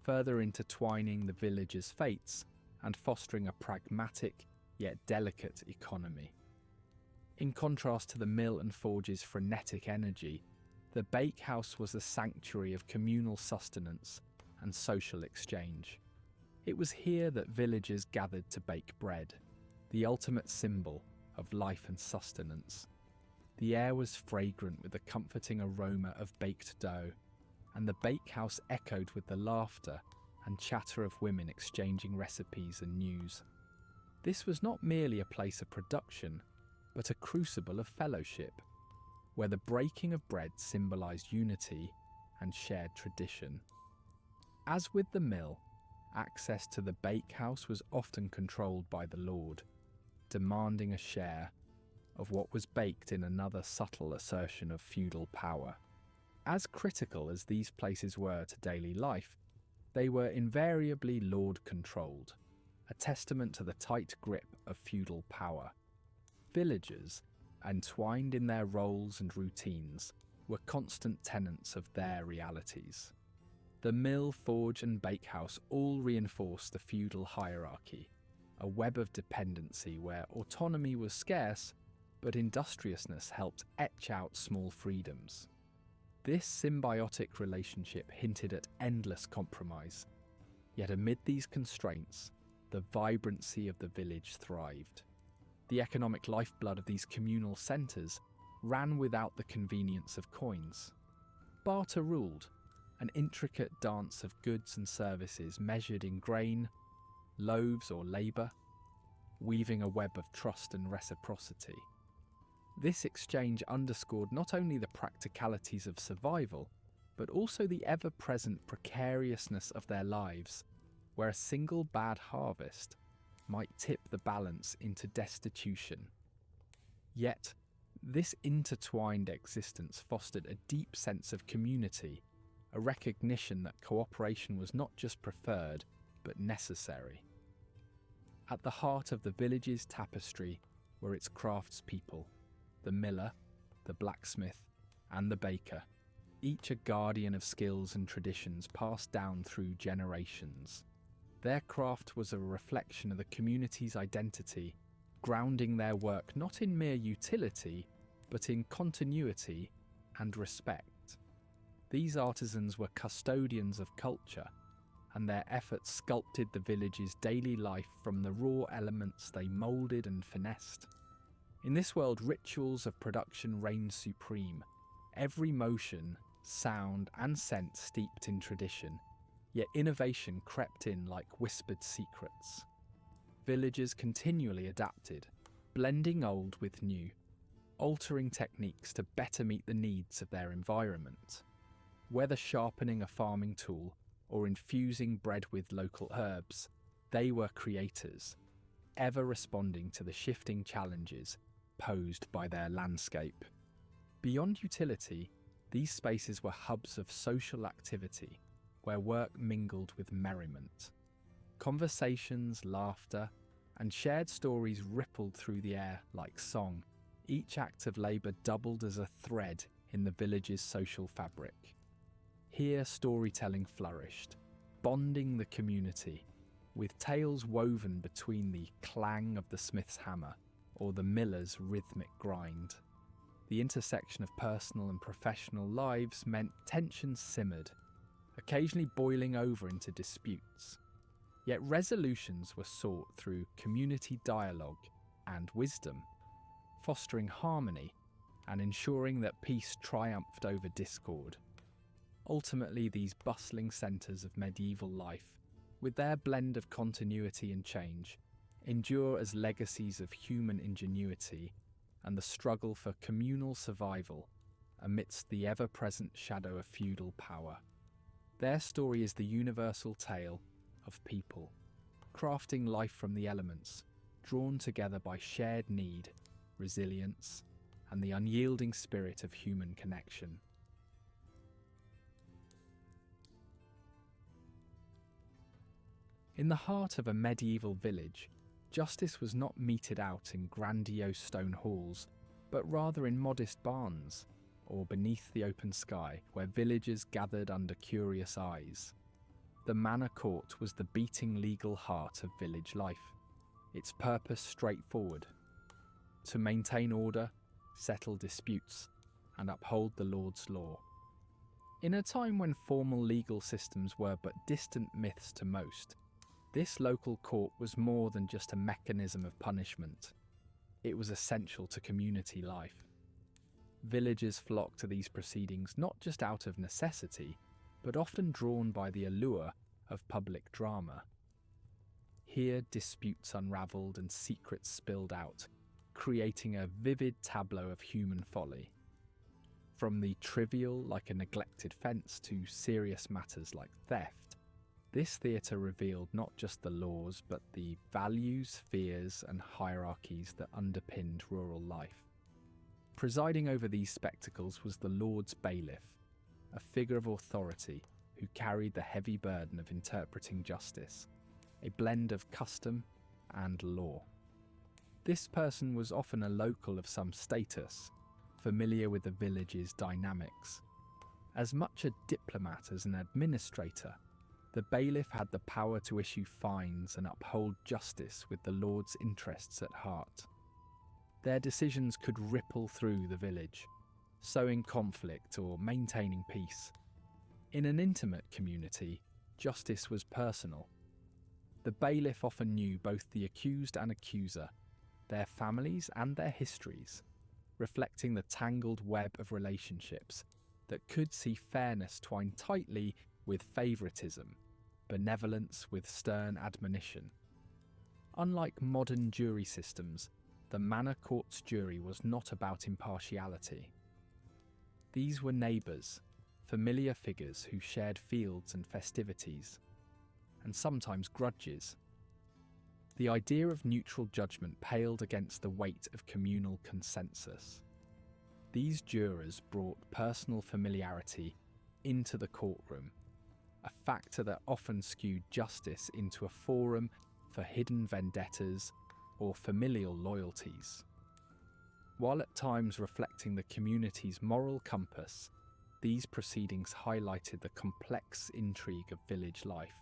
further intertwining the village's fates and fostering a pragmatic yet delicate economy. In contrast to the mill and forge's frenetic energy, the bakehouse was a sanctuary of communal sustenance and social exchange. It was here that villagers gathered to bake bread, the ultimate symbol of life and sustenance. The air was fragrant with the comforting aroma of baked dough, and the bakehouse echoed with the laughter and chatter of women exchanging recipes and news. This was not merely a place of production, but a crucible of fellowship, where the breaking of bread symbolised unity and shared tradition. As with the mill, access to the bakehouse was often controlled by the lord, demanding a share of what was baked in another subtle assertion of feudal power. As critical as these places were to daily life, they were invariably lord-controlled, a testament to the tight grip of feudal power. Villagers, entwined in their roles and routines, were constant tenants of their realities. The mill, forge and bakehouse all reinforced the feudal hierarchy, a web of dependency where autonomy was scarce, but industriousness helped etch out small freedoms. This symbiotic relationship hinted at endless compromise, yet amid these constraints, the vibrancy of the village thrived. The economic lifeblood of these communal centres ran without the convenience of coins. Barter ruled, an intricate dance of goods and services measured in grain, loaves or labour, weaving a web of trust and reciprocity. This exchange underscored not only the practicalities of survival, but also the ever-present precariousness of their lives, where a single bad harvest might tip the balance into destitution. Yet, this intertwined existence fostered a deep sense of community, a recognition that cooperation was not just preferred, but necessary. At the heart of the village's tapestry were its craftspeople, the miller, the blacksmith, and the baker, each a guardian of skills and traditions passed down through generations. Their craft was a reflection of the community's identity, grounding their work not in mere utility, but in continuity and respect. These artisans were custodians of culture, and their efforts sculpted the village's daily life from the raw elements they moulded and finessed. In this world, rituals of production reigned supreme, every motion, sound, and scent steeped in tradition, yet innovation crept in like whispered secrets. Villagers continually adapted, blending old with new, altering techniques to better meet the needs of their environment. Whether sharpening a farming tool or infusing bread with local herbs, they were creators, ever responding to the shifting challenges posed by their landscape. Beyond utility, these spaces were hubs of social activity, where work mingled with merriment. Conversations, laughter, and shared stories rippled through the air like song. Each act of labour doubled as a thread in the village's social fabric. Here storytelling flourished, bonding the community, with tales woven between the clang of the smith's hammer or the miller's rhythmic grind. The intersection of personal and professional lives meant tensions simmered, occasionally boiling over into disputes. Yet resolutions were sought through community dialogue and wisdom, fostering harmony and ensuring that peace triumphed over discord. Ultimately, these bustling centres of medieval life, with their blend of continuity and change, endure as legacies of human ingenuity and the struggle for communal survival amidst the ever-present shadow of feudal power. Their story is the universal tale of people, crafting life from the elements, drawn together by shared need, resilience, and the unyielding spirit of human connection. In the heart of a medieval village, justice was not meted out in grandiose stone halls, but rather in modest barns, or beneath the open sky, where villagers gathered under curious eyes. The manor court was the beating legal heart of village life, its purpose straightforward: to maintain order, settle disputes, and uphold the Lord's law. In a time when formal legal systems were but distant myths to most, this local court was more than just a mechanism of punishment. It was essential to community life. Villagers flocked to these proceedings not just out of necessity, but often drawn by the allure of public drama. Here disputes unravelled and secrets spilled out, creating a vivid tableau of human folly. From the trivial, like a neglected fence, to serious matters like theft, this theatre revealed not just the laws, but the values, fears, and hierarchies that underpinned rural life. Presiding over these spectacles was the Lord's Bailiff, a figure of authority who carried the heavy burden of interpreting justice, a blend of custom and law. This person was often a local of some status, familiar with the village's dynamics. As much a diplomat as an administrator, the bailiff had the power to issue fines and uphold justice with the Lord's interests at heart. Their decisions could ripple through the village, sowing conflict or maintaining peace. In an intimate community, justice was personal. The bailiff often knew both the accused and accuser, their families and their histories, reflecting the tangled web of relationships that could see fairness twined tightly with favouritism, benevolence with stern admonition. Unlike modern jury systems, the manor court's jury was not about impartiality. These were neighbours, familiar figures who shared fields and festivities, and sometimes grudges. The idea of neutral judgment paled against the weight of communal consensus. These jurors brought personal familiarity into the courtroom, a factor that often skewed justice into a forum for hidden vendettas or familial loyalties. While at times reflecting the community's moral compass, these proceedings highlighted the complex intrigue of village life,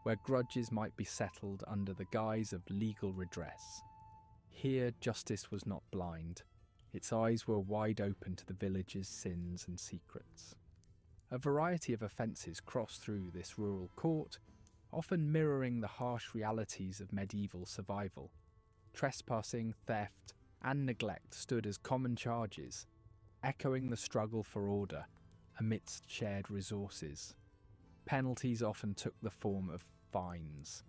where grudges might be settled under the guise of legal redress. Here, justice was not blind. Its eyes were wide open to the village's sins and secrets. A variety of offences crossed through this rural court, often mirroring the harsh realities of medieval survival. Trespassing, theft, and neglect stood as common charges, echoing the struggle for order amidst shared resources. Penalties often took the form of fines,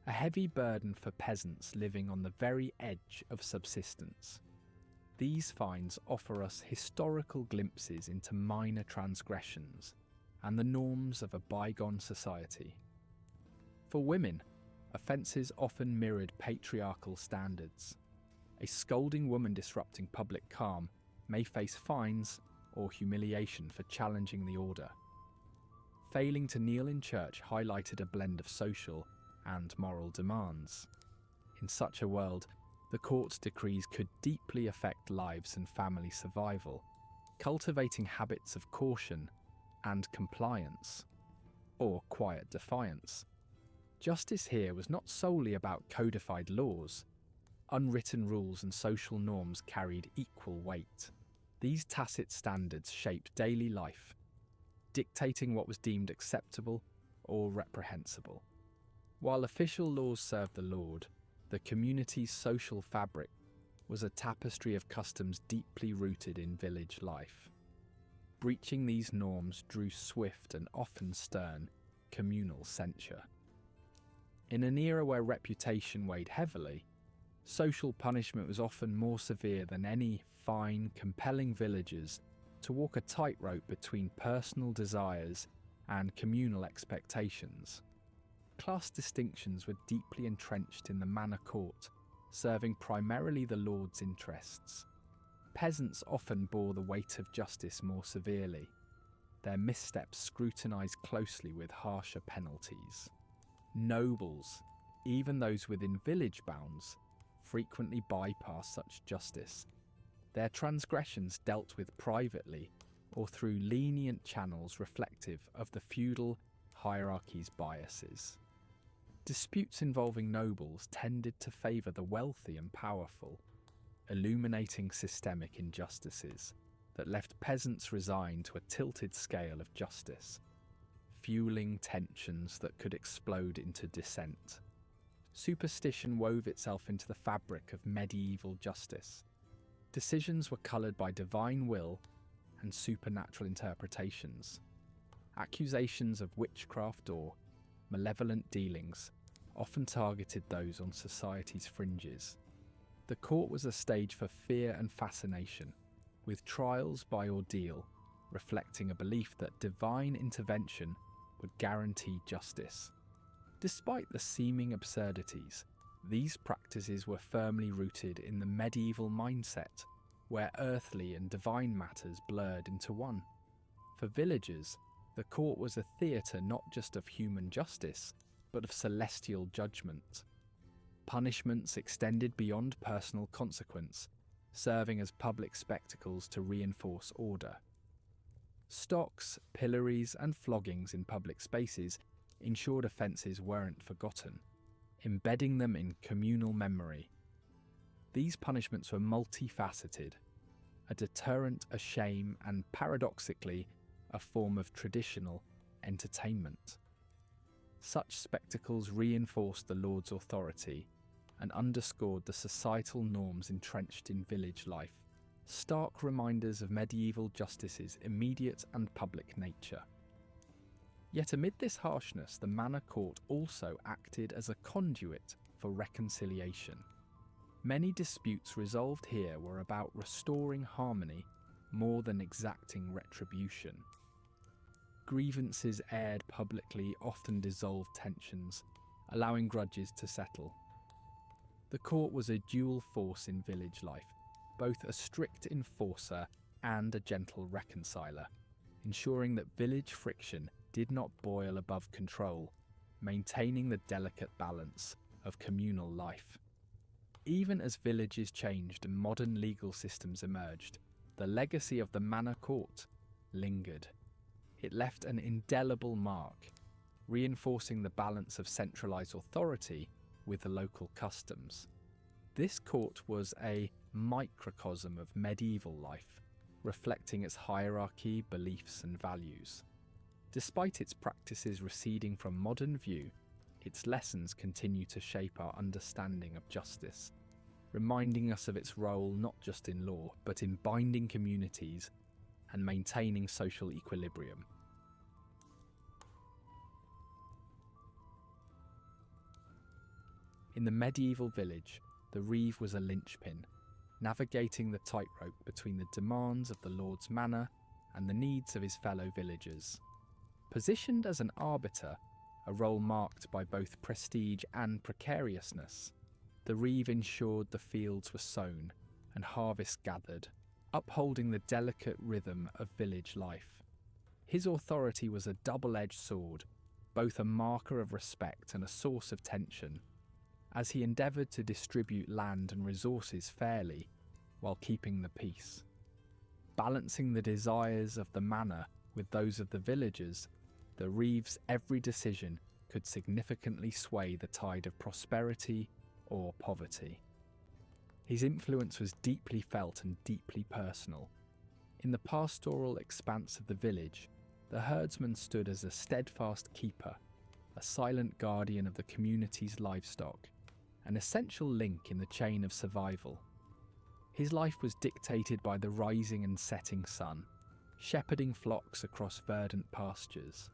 a heavy burden for peasants living on the very edge of subsistence. These fines offer us historical glimpses into minor transgressions and the norms of a bygone society. For women, offences often mirrored patriarchal standards. A scolding woman disrupting public calm may face fines or humiliation for challenging the order. Failing to kneel in church highlighted a blend of social and moral demands. In such a world, the court's decrees could deeply affect lives and family survival, cultivating habits of caution and compliance, or quiet defiance. Justice here was not solely about codified laws. Unwritten rules and social norms carried equal weight. These tacit standards shaped daily life, dictating what was deemed acceptable or reprehensible. While official laws served the Lord, the community's social fabric was a tapestry of customs deeply rooted in village life. Breaching these norms drew swift and often stern communal censure. In an era where reputation weighed heavily, social punishment was often more severe than any fine, compelling villagers to walk a tightrope between personal desires and communal expectations. Class distinctions were deeply entrenched in the manor court, serving primarily the lord's interests. Peasants often bore the weight of justice more severely, their missteps scrutinised closely with harsher penalties. Nobles, even those within village bounds, frequently bypassed such justice. Their transgressions dealt with privately or through lenient channels reflective of the feudal hierarchy's biases. Disputes involving nobles tended to favour the wealthy and powerful, illuminating systemic injustices that left peasants resigned to a tilted scale of justice, fueling tensions that could explode into dissent. Superstition wove itself into the fabric of medieval justice. Decisions were coloured by divine will and supernatural interpretations. Accusations of witchcraft or malevolent dealings often targeted those on society's fringes. The court was a stage for fear and fascination, with trials by ordeal reflecting a belief that divine intervention would guarantee justice. Despite the seeming absurdities, these practices were firmly rooted in the medieval mindset, where earthly and divine matters blurred into one. For villagers, the court was a theatre not just of human justice, but of celestial judgment. Punishments extended beyond personal consequence, serving as public spectacles to reinforce order. Stocks, pillories, and floggings in public spaces ensured offences weren't forgotten, embedding them in communal memory. These punishments were multifaceted, a deterrent, a shame, and paradoxically, a form of traditional entertainment. Such spectacles reinforced the Lord's authority and underscored the societal norms entrenched in village life, stark reminders of medieval justice's immediate and public nature. Yet amid this harshness, the manor court also acted as a conduit for reconciliation. Many disputes resolved here were about restoring harmony more than exacting retribution. Grievances aired publicly often dissolved tensions, allowing grudges to settle. The court was a dual force in village life, both a strict enforcer and a gentle reconciler, ensuring that village friction did not boil above control, maintaining the delicate balance of communal life. Even as villages changed and modern legal systems emerged, the legacy of the manor court lingered. It left an indelible mark, reinforcing the balance of centralised authority with the local customs. This court was a microcosm of medieval life, reflecting its hierarchy, beliefs, and values. Despite its practices receding from modern view, its lessons continue to shape our understanding of justice, reminding us of its role not just in law, but in binding communities and maintaining social equilibrium. In the medieval village, the reeve was a linchpin, navigating the tightrope between the demands of the lord's manor and the needs of his fellow villagers. Positioned as an arbiter, a role marked by both prestige and precariousness, the reeve ensured the fields were sown and harvests gathered, upholding the delicate rhythm of village life. His authority was a double-edged sword, both a marker of respect and a source of tension, as he endeavoured to distribute land and resources fairly while keeping the peace. Balancing the desires of the manor with those of the villagers, the reeve's every decision could significantly sway the tide of prosperity or poverty. His influence was deeply felt and deeply personal. In the pastoral expanse of the village, the herdsman stood as a steadfast keeper, a silent guardian of the community's livestock, an essential link in the chain of survival. His life was dictated by the rising and setting sun, shepherding flocks across verdant pastures.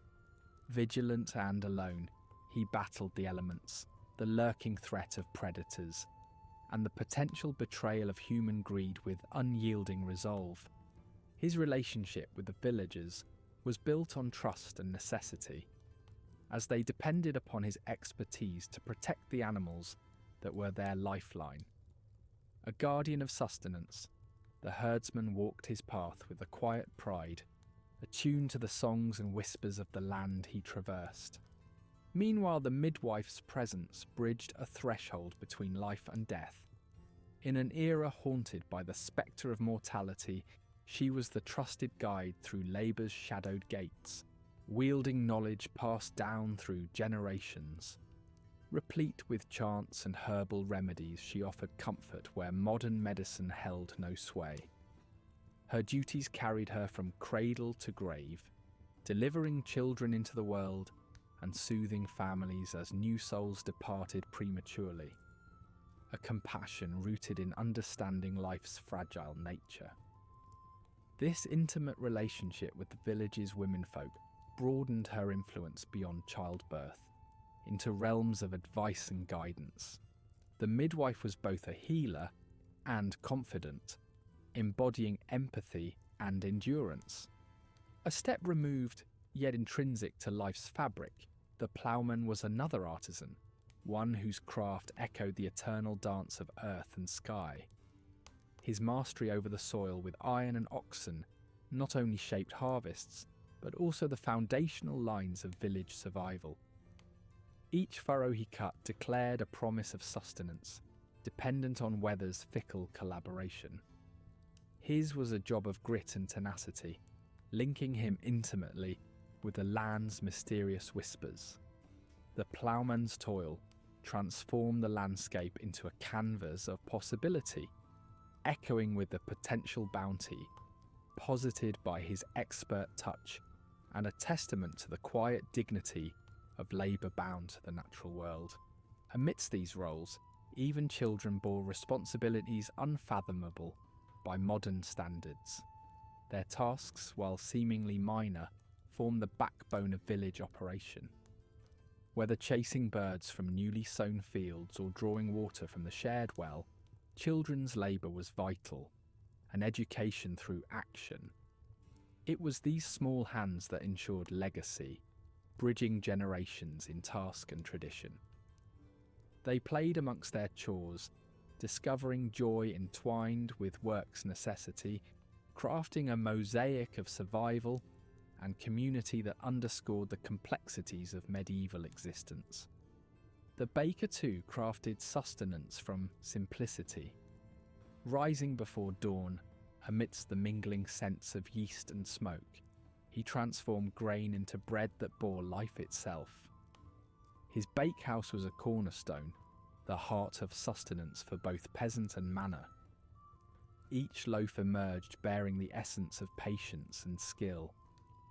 Vigilant and alone, he battled the elements, the lurking threat of predators, and the potential betrayal of human greed with unyielding resolve. His relationship with the villagers was built on trust and necessity, as they depended upon his expertise to protect the animals that were their lifeline. A guardian of sustenance, the herdsman walked his path with a quiet pride, attuned to the songs and whispers of the land he traversed. Meanwhile, the midwife's presence bridged a threshold between life and death. In an era haunted by the spectre of mortality, she was the trusted guide through labour's shadowed gates, wielding knowledge passed down through generations. Replete with chants and herbal remedies, she offered comfort where modern medicine held no sway. Her duties carried her from cradle to grave, delivering children into the world and soothing families as new souls departed prematurely. A compassion rooted in understanding life's fragile nature. This intimate relationship with the village's womenfolk broadened her influence beyond childbirth, into realms of advice and guidance. The midwife was both a healer and confidant, embodying empathy and endurance. A step removed, yet intrinsic to life's fabric, the ploughman was another artisan, one whose craft echoed the eternal dance of earth and sky. His mastery over the soil with iron and oxen not only shaped harvests, but also the foundational lines of village survival. Each furrow he cut declared a promise of sustenance, dependent on weather's fickle collaboration. His was a job of grit and tenacity, linking him intimately with the land's mysterious whispers. The ploughman's toil transformed the landscape into a canvas of possibility, echoing with the potential bounty, posited by his expert touch, and a testament to the quiet dignity of labour bound to the natural world. Amidst these roles, even children bore responsibilities unfathomable by modern standards. Their tasks, while seemingly minor, form the backbone of village operation. Whether chasing birds from newly sown fields or drawing water from the shared well, children's labour was vital, and education through action. It was these small hands that ensured legacy, bridging generations in task and tradition. They played amongst their chores, discovering joy entwined with work's necessity, crafting a mosaic of survival and community that underscored the complexities of medieval existence. The baker too crafted sustenance from simplicity. Rising before dawn, amidst the mingling scents of yeast and smoke, he transformed grain into bread that bore life itself. His bakehouse was a cornerstone, the heart of sustenance for both peasant and manor. Each loaf emerged bearing the essence of patience and skill,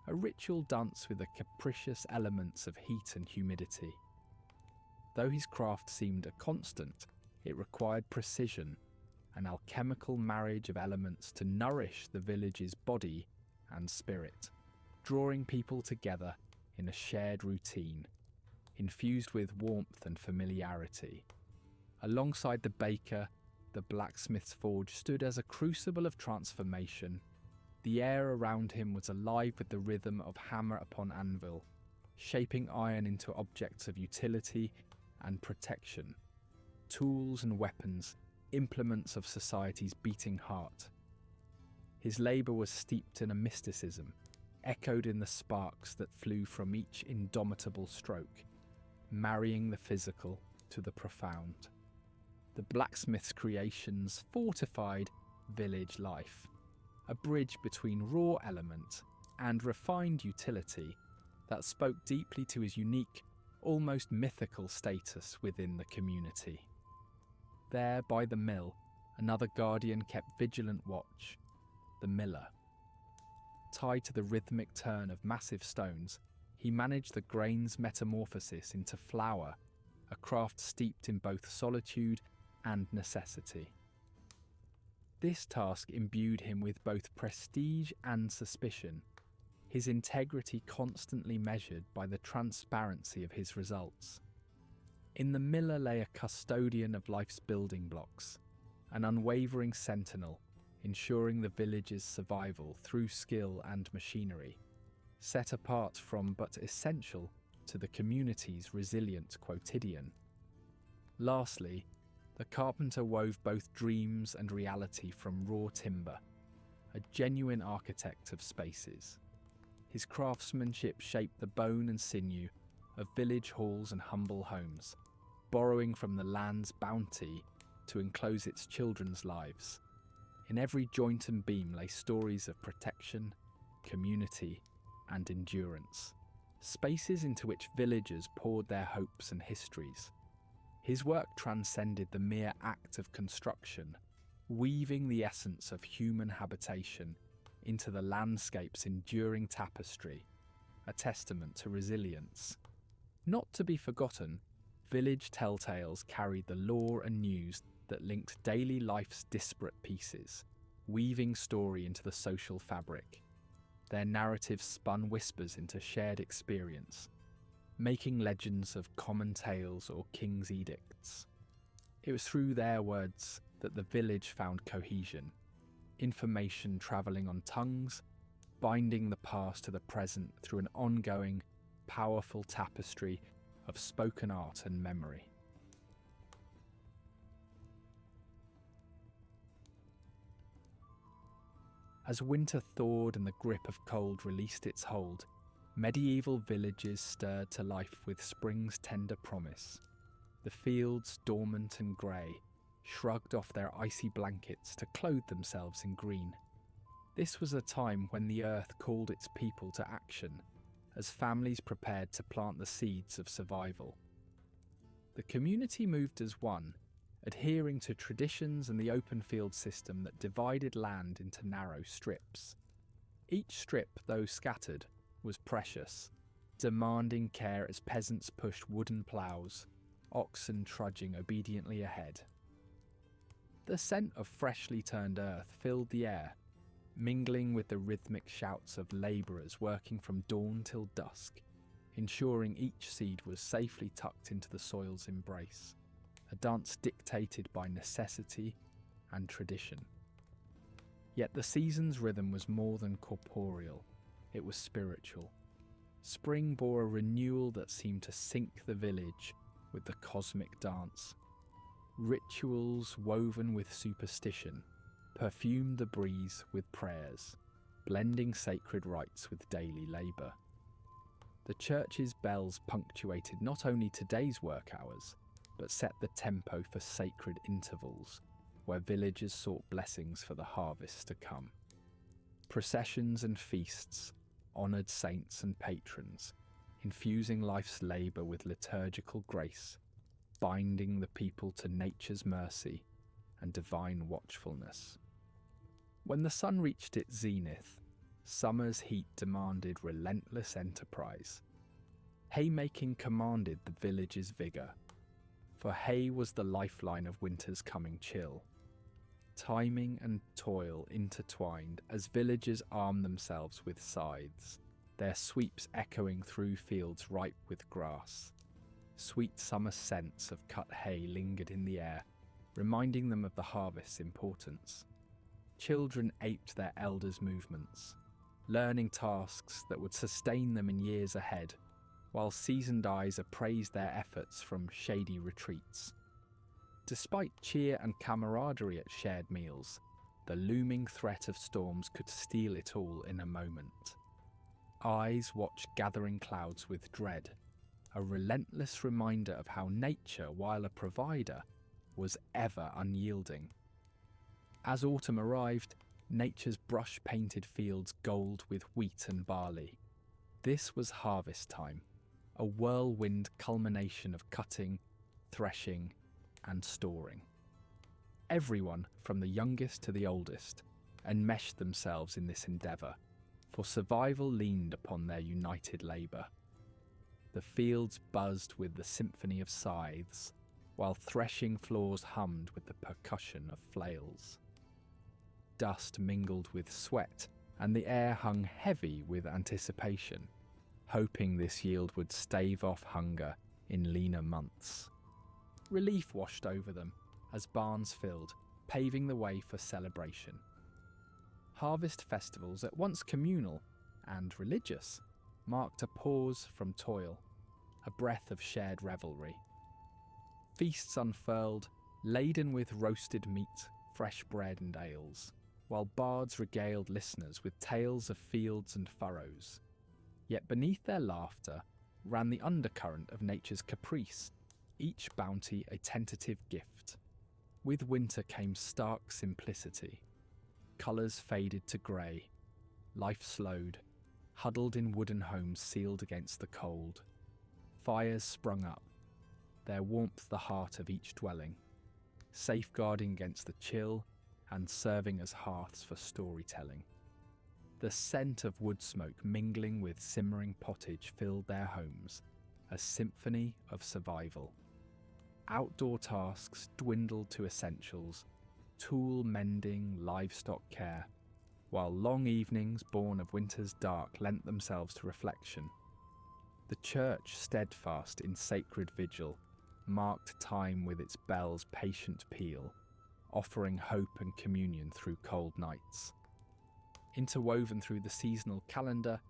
a ritual dance with the capricious elements of heat and humidity. Though his craft seemed a constant, it required precision, an alchemical marriage of elements to nourish the village's body and spirit, drawing people together in a shared routine, infused with warmth and familiarity. Alongside the baker, the blacksmith's forge stood as a crucible of transformation. The air around him was alive with the rhythm of hammer upon anvil, shaping iron into objects of utility and protection, tools and weapons, implements of society's beating heart. His labour was steeped in a mysticism, echoed in the sparks that flew from each indomitable stroke, marrying the physical to the profound. The blacksmith's creations fortified village life, a bridge between raw element and refined utility that spoke deeply to his unique, almost mythical status within the community. There, by the mill, another guardian kept vigilant watch, the miller. Tied to the rhythmic turn of massive stones, he managed the grain's metamorphosis into flour, a craft steeped in both solitude and necessity. This task imbued him with both prestige and suspicion, his integrity constantly measured by the transparency of his results. In the miller lay a custodian of life's building blocks, an unwavering sentinel, ensuring the village's survival through skill and machinery, set apart from but essential to the community's resilient quotidian. Lastly, the carpenter wove both dreams and reality from raw timber, a genuine architect of spaces. His craftsmanship shaped the bone and sinew of village halls and humble homes, borrowing from the land's bounty to enclose its children's lives. In every joint and beam lay stories of protection, community, and endurance, spaces into which villagers poured their hopes and histories. His work transcended the mere act of construction, weaving the essence of human habitation into the landscape's enduring tapestry, a testament to resilience. Not to be forgotten, village telltales carried the lore and news that linked daily life's disparate pieces, weaving story into the social fabric. Their narratives spun whispers into shared experience, making legends of common tales or king's edicts. It was through their words that the village found cohesion, information travelling on tongues, binding the past to the present through an ongoing, powerful tapestry of spoken art and memory. As winter thawed and the grip of cold released its hold, medieval villages stirred to life with spring's tender promise. The fields, dormant and grey, shrugged off their icy blankets to clothe themselves in green. This was a time when the earth called its people to action, as families prepared to plant the seeds of survival. The community moved as one, adhering to traditions and the open field system that divided land into narrow strips. Each strip, though scattered, was precious, demanding care as peasants pushed wooden ploughs, oxen trudging obediently ahead. The scent of freshly turned earth filled the air, mingling with the rhythmic shouts of labourers working from dawn till dusk, ensuring each seed was safely tucked into the soil's embrace, a dance dictated by necessity and tradition. Yet the season's rhythm was more than corporeal, it was spiritual. Spring bore a renewal that seemed to sync the village with the cosmic dance. Rituals woven with superstition perfumed the breeze with prayers, blending sacred rites with daily labour. The church's bells punctuated not only today's work hours, but set the tempo for sacred intervals, where villagers sought blessings for the harvest to come. Processions and feasts honoured saints and patrons, infusing life's labour with liturgical grace, binding the people to nature's mercy and divine watchfulness. When the sun reached its zenith, summer's heat demanded relentless enterprise. Haymaking commanded the village's vigour, for hay was the lifeline of winter's coming chill. Timing and toil intertwined as villagers armed themselves with scythes, their sweeps echoing through fields ripe with grass. Sweet summer scents of cut hay lingered in the air, reminding them of the harvest's importance. Children aped their elders' movements, learning tasks that would sustain them in years ahead, while seasoned eyes appraised their efforts from shady retreats. Despite cheer and camaraderie at shared meals, the looming threat of storms could steal it all in a moment. Eyes watched gathering clouds with dread, a relentless reminder of how nature, while a provider, was ever unyielding. As autumn arrived, nature's brush-painted fields gold with wheat and barley. This was harvest time, a whirlwind culmination of cutting, threshing, and storing. Everyone, from the youngest to the oldest, enmeshed themselves in this endeavour, for survival leaned upon their united labour. The fields buzzed with the symphony of scythes, while threshing floors hummed with the percussion of flails. Dust mingled with sweat, and the air hung heavy with anticipation, hoping this yield would stave off hunger in leaner months. Relief washed over them as barns filled, paving the way for celebration. Harvest festivals, at once communal and religious, marked a pause from toil, a breath of shared revelry. Feasts unfurled, laden with roasted meat, fresh bread and ales, while bards regaled listeners with tales of fields and furrows. Yet beneath their laughter ran the undercurrent of nature's caprice, each bounty a tentative gift. With winter came stark simplicity. Colours faded to grey. Life slowed, huddled in wooden homes sealed against the cold. Fires sprung up, their warmth the heart of each dwelling, safeguarding against the chill and serving as hearths for storytelling. The scent of wood smoke mingling with simmering pottage filled their homes, a symphony of survival. Outdoor tasks dwindled to essentials, tool mending, livestock care, while long evenings born of winter's dark lent themselves to reflection. The church, steadfast in sacred vigil, marked time with its bell's patient peal, offering hope and communion through cold nights. Interwoven through the seasonal calendar,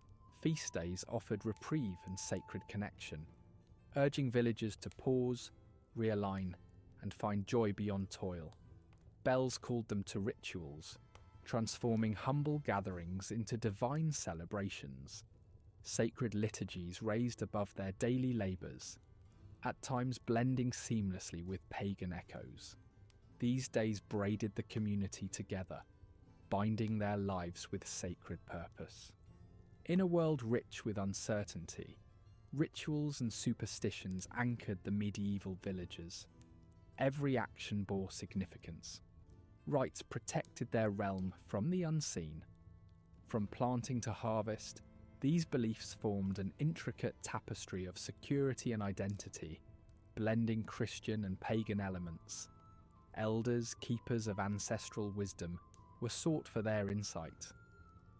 feast days offered reprieve and sacred connection, urging villagers to pause, realign, and find joy beyond toil. Bells called them to rituals, transforming humble gatherings into divine celebrations. Sacred liturgies raised above their daily labours, at times blending seamlessly with pagan echoes. These days braided the community together, binding their lives with sacred purpose. In a world rich with uncertainty, rituals and superstitions anchored the medieval villagers. Every action bore significance. Rites protected their realm from the unseen. From planting to harvest, these beliefs formed an intricate tapestry of security and identity, blending Christian and pagan elements. Elders, keepers of ancestral wisdom, were sought for their insight.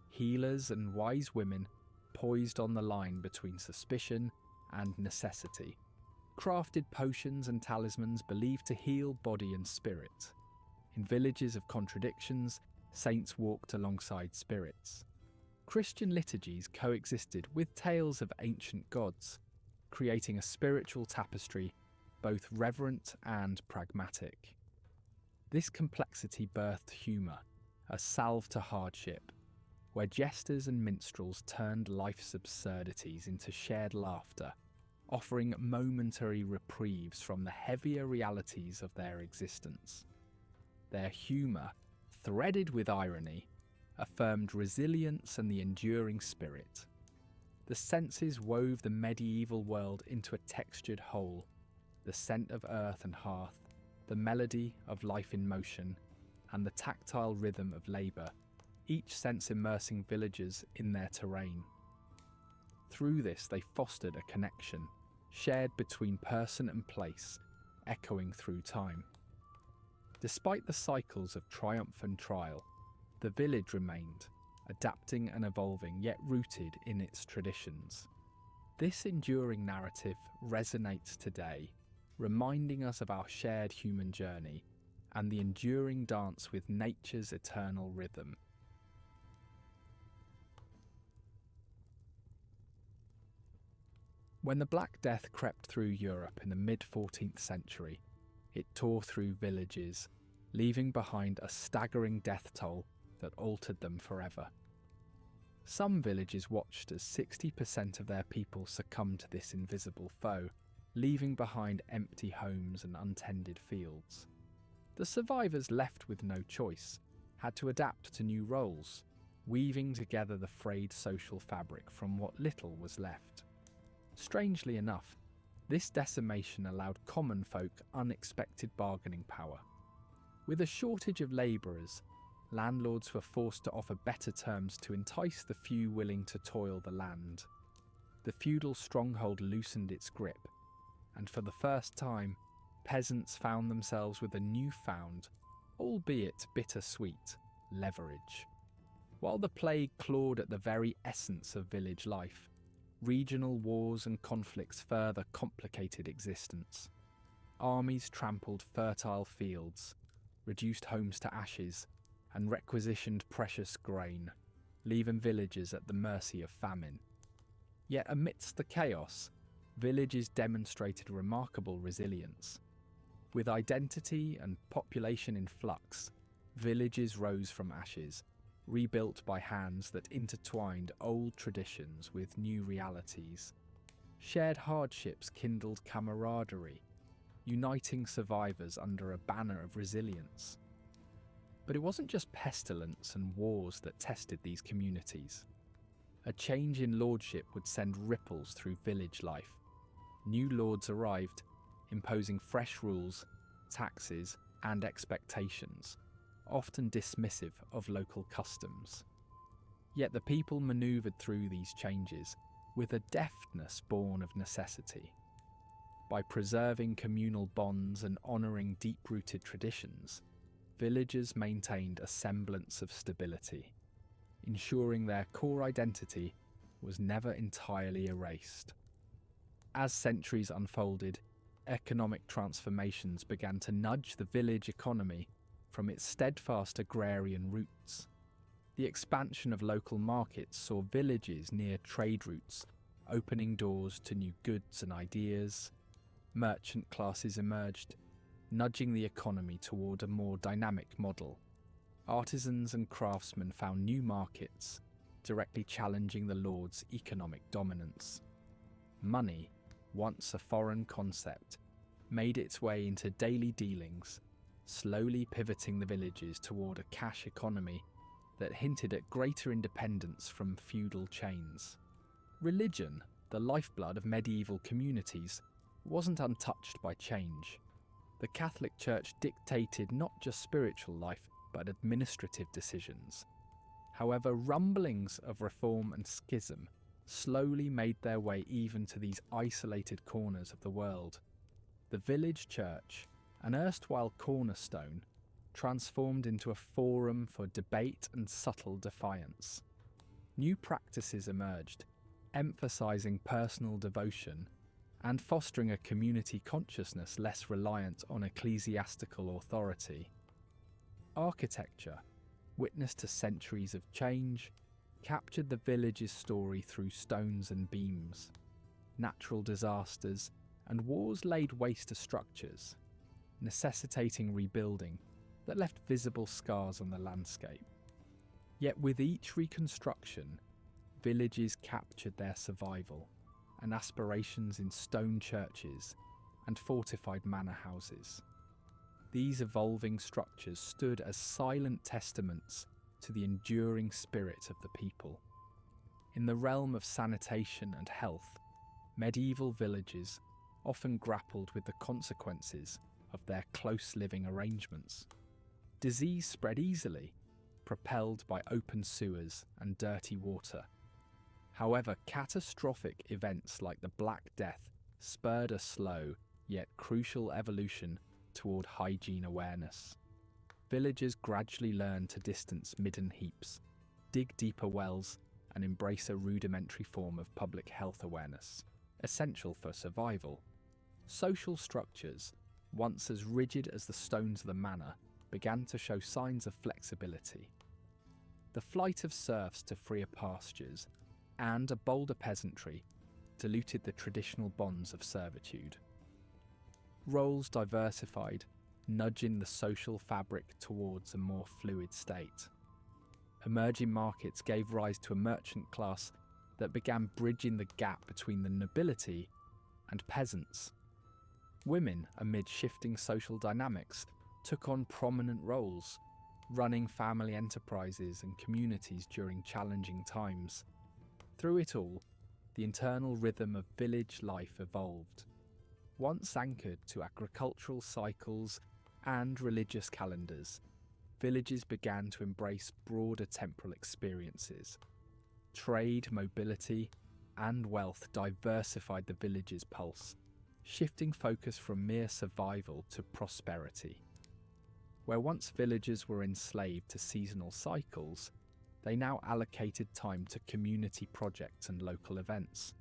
Healers and wise women poised on the line between suspicion and necessity, crafted potions and talismans believed to heal body and spirit. In villages of contradictions, saints walked alongside spirits. Christian liturgies coexisted with tales of ancient gods, creating a spiritual tapestry both reverent and pragmatic. This complexity birthed humour, a salve to hardship. where jesters and minstrels turned life's absurdities into shared laughter, offering momentary reprieves from the heavier realities of their existence. Their humour, threaded with irony, affirmed resilience and the enduring spirit. The senses wove the medieval world into a textured whole, the scent of earth and hearth, the melody of life in motion, and the tactile rhythm of labour, each sense immersing villagers in their terrain. Through this they fostered a connection, shared between person and place, echoing through time. Despite the cycles of triumph and trial, the village remained, adapting and evolving, yet rooted in its traditions. This enduring narrative resonates today, reminding us of our shared human journey and the enduring dance with nature's eternal rhythm. When the Black Death crept through Europe in the mid-14th century, it tore through villages, leaving behind a staggering death toll that altered them forever. Some villages watched as 60% of their people succumbed to this invisible foe, leaving behind empty homes and untended fields. The survivors, left with no choice, had to adapt to new roles, weaving together the frayed social fabric from what little was left. Strangely enough, this decimation allowed common folk unexpected bargaining power. With a shortage of labourers, landlords were forced to offer better terms to entice the few willing to toil the land. The feudal stronghold loosened its grip, and for the first time, peasants found themselves with a newfound, albeit bittersweet, leverage. While the plague clawed at the very essence of village life, regional wars and conflicts further complicated existence. Armies trampled fertile fields, reduced homes to ashes, and requisitioned precious grain, leaving villagers at the mercy of famine. Yet amidst the chaos, villages demonstrated remarkable resilience. With identity and population in flux, villages rose from ashes, rebuilt by hands that intertwined old traditions with new realities. Shared hardships kindled camaraderie, uniting survivors under a banner of resilience. But it wasn't just pestilence and wars that tested these communities. A change in lordship would send ripples through village life. New lords arrived, imposing fresh rules, taxes, and expectations, often dismissive of local customs. Yet the people manoeuvred through these changes with a deftness born of necessity. By preserving communal bonds and honouring deep-rooted traditions, villagers maintained a semblance of stability, ensuring their core identity was never entirely erased. As centuries unfolded, economic transformations began to nudge the village economy from its steadfast agrarian roots. The expansion of local markets saw villages near trade routes opening doors to new goods and ideas. Merchant classes emerged, nudging the economy toward a more dynamic model. Artisans and craftsmen found new markets, directly challenging the lord's economic dominance. Money, once a foreign concept, made its way into daily dealings, slowly pivoting the villages toward a cash economy that hinted at greater independence from feudal chains. Religion, the lifeblood of medieval communities, wasn't untouched by change. The Catholic Church dictated not just spiritual life, but administrative decisions. However, rumblings of reform and schism slowly made their way even to these isolated corners of the world. The village church, an erstwhile cornerstone, transformed into a forum for debate and subtle defiance. New practices emerged, emphasizing personal devotion and fostering a community consciousness less reliant on ecclesiastical authority. Architecture, witness to centuries of change, captured the village's story through stones and beams. Natural disasters and wars laid waste to structures, necessitating rebuilding that left visible scars on the landscape. Yet with each reconstruction, villages captured their survival and aspirations in stone churches and fortified manor houses. These evolving structures stood as silent testaments to the enduring spirit of the people. In the realm of sanitation and health, medieval villages often grappled with the consequences of their close living arrangements. Disease spread easily, propelled by open sewers and dirty water. However, catastrophic events like the Black Death spurred a slow yet crucial evolution toward hygiene awareness. Villagers gradually learned to distance midden heaps, dig deeper wells, and embrace a rudimentary form of public health awareness, essential for survival. Social structures, once as rigid as the stones of the manor, began to show signs of flexibility. The flight of serfs to freer pastures and a bolder peasantry diluted the traditional bonds of servitude. Roles diversified, nudging the social fabric towards a more fluid state. Emerging markets gave rise to a merchant class that began bridging the gap between the nobility and peasants. Women, amid shifting social dynamics, took on prominent roles, running family enterprises and communities during challenging times. Through it all, the internal rhythm of village life evolved. Once anchored to agricultural cycles and religious calendars, villages began to embrace broader temporal experiences. Trade, mobility, and wealth diversified the village's pulse, shifting focus from mere survival to prosperity. Where once villagers were enslaved to seasonal cycles, they now allocated time to community projects and local events,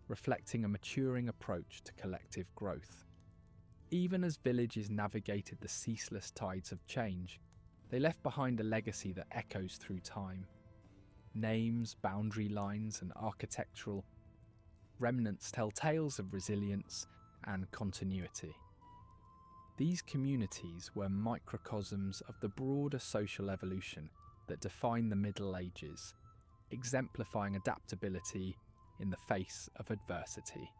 reflecting a maturing approach to collective growth. Even as villages navigated the ceaseless tides of change, they left behind a legacy that echoes through time. Names, boundary lines, and architectural remnants tell tales of resilience and continuity. These communities were microcosms of the broader social evolution that defined the Middle Ages, exemplifying adaptability in the face of adversity.